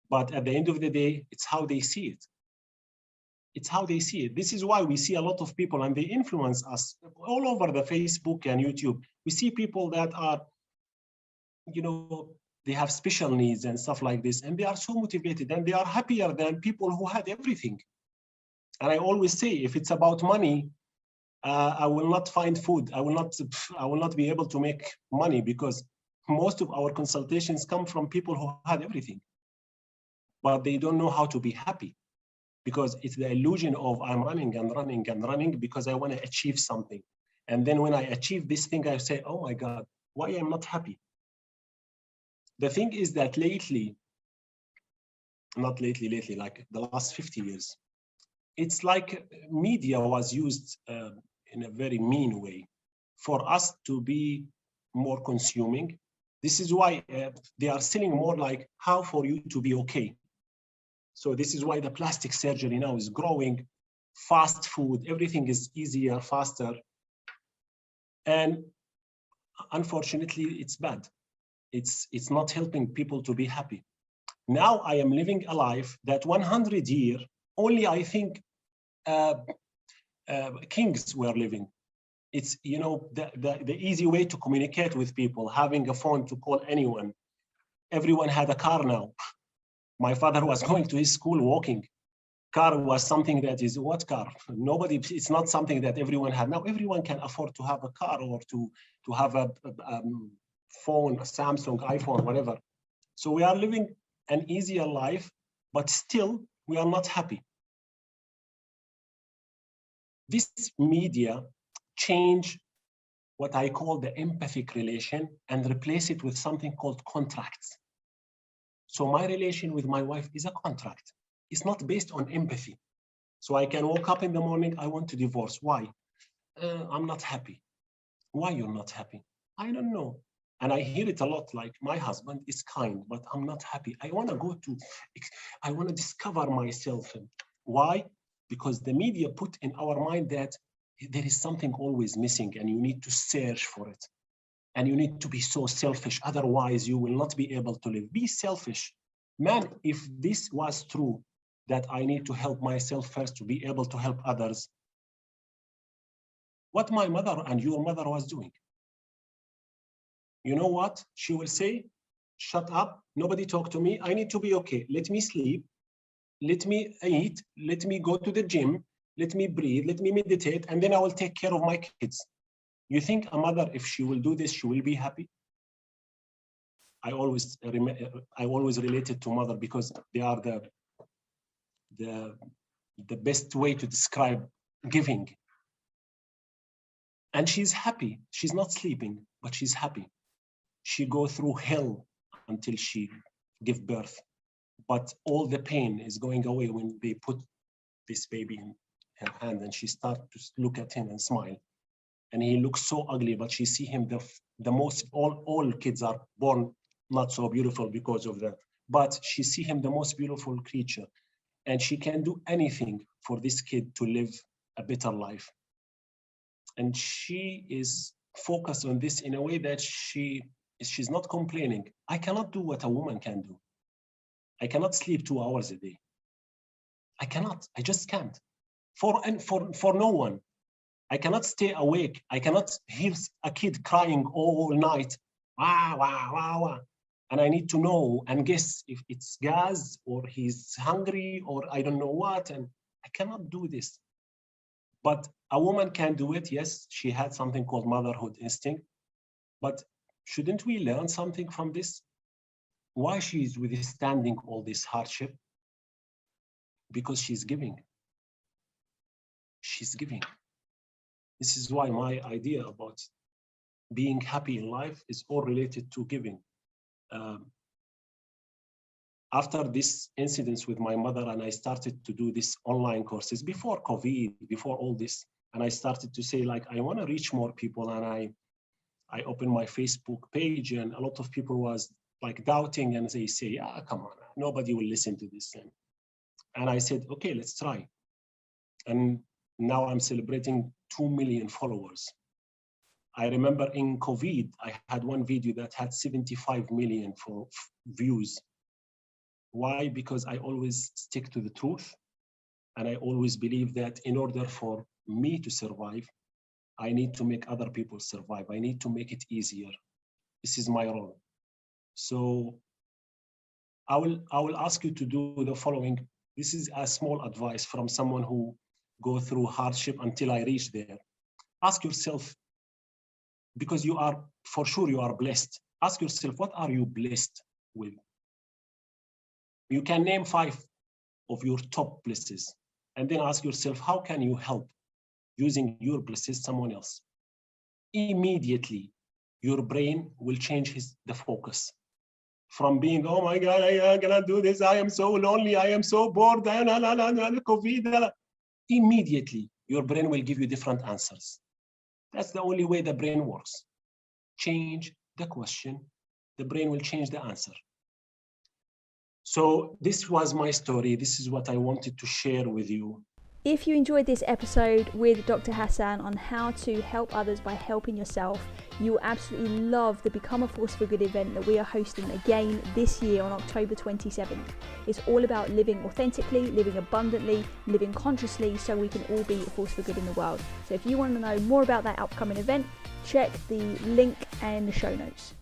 But at the end of the day, it's how they see it. It's how they see it. This is why we see a lot of people, and they influence us all over the Facebook and YouTube. We see people that are, you know, they have special needs and stuff like this, and they are so motivated and they are happier than people who had everything. And I always say, if it's about money, I will not find food. I will not be able to make money, because most of our consultations come from people who had everything, but they don't know how to be happy, because it's the illusion of I'm running and running and running because I want to achieve something. And then when I achieve this thing, I say, oh my God, why am I not happy? The thing is that lately, like the last 50 years, it's like media was used in a very mean way for us to be more consuming. This is why they are selling more like how for you to be okay. So this is why the plastic surgery now is growing, fast food, everything is easier, faster. And unfortunately, it's bad. It's not helping people to be happy. Now I am living a life that 100 years, only I think kings were living. It's, you know, the easy way to communicate with people, having a phone to call anyone. Everyone had a car now. My father was going to his school walking. Car was something that is, what car? Nobody, it's not something that everyone had. Now everyone can afford to have a car or to have a phone, a Samsung, iPhone, whatever. So we are living an easier life, but still we are not happy. This media change what I call the empathic relation and replace it with something called contracts. So my relation with my wife is a contract. It's not based on empathy. So I can wake up in the morning, I want to divorce. Why? I'm not happy. Why you're not happy? I don't know. And I hear it a lot, like, my husband is kind, but I'm not happy. I want to discover myself. Why? Because the media put in our mind that there is something always missing and you need to search for it. And you need to be so selfish, otherwise you will not be able to live. Be selfish. Man, if this was true, that I need to help myself first to be able to help others, what my mother and your mother was doing. You know what? She will say, shut up, nobody talk to me, I need to be okay. Let me sleep, let me eat, let me go to the gym, let me breathe, let me meditate, and then I will take care of my kids. You think a mother, if she will do this, she will be happy? I always relate it to mother because they are the best way to describe giving. And she's happy. She's not sleeping, but she's happy. She go through hell until she give birth. But all the pain is going away when they put this baby in her hand and she starts to look at him and smile. And he looks so ugly, but she see him the most, all kids are born not so beautiful because of that. But she see him the most beautiful creature. And she can do anything for this kid to live a better life. And she is focused on this in a way that she's not complaining. I cannot do what a woman can do. I cannot sleep 2 hours a day. I cannot, I just can't. For no one. I cannot stay awake. I cannot hear a kid crying all night. Wah, wah, wah, wah. And I need to know and guess if it's gas or he's hungry or I don't know what. And I cannot do this. But a woman can do it. Yes, she had something called motherhood instinct. But shouldn't we learn something from this? Why she's withstanding all this hardship? Because she's giving. She's giving. This is why my idea about being happy in life is all related to giving. After this incidents with my mother, and I started to do this online courses before COVID, before all this, and I started to say, like, I want to reach more people, and I opened my Facebook page, and a lot of people was like doubting, and they say, ah, come on, nobody will listen to this thing. And I said, okay, let's try. And now I'm celebrating 2 million followers. I remember in COVID, I had one video that had 75 million views. Why? Because I always stick to the truth. And I always believe that in order for me to survive, I need to make other people survive. I need to make it easier. This is my role. So I will ask you to do the following. This is a small advice from someone who go through hardship until I reach there. Ask yourself, because you are, for sure you are blessed. Ask yourself, what are you blessed with? You can name 5 of your top blessings, and then ask yourself, how can you help using your blessings someone else? Immediately, your brain will change the focus from being, oh my God, I cannot do this. I am so lonely. I am so bored. COVID. Immediately, your brain will give you different answers. That's the only way the brain works. Change the question, the brain will change the answer. So this was my story. This is what I wanted to share with you.
If you enjoyed this episode with Dr. Hassan on how to help others by helping yourself, you will absolutely love the Become a Force for Good event that we are hosting again this year on October 27th. It's all about living authentically, living abundantly, living consciously, so we can all be a force for good in the world. So if you want to know more about that upcoming event, check the link in the show notes.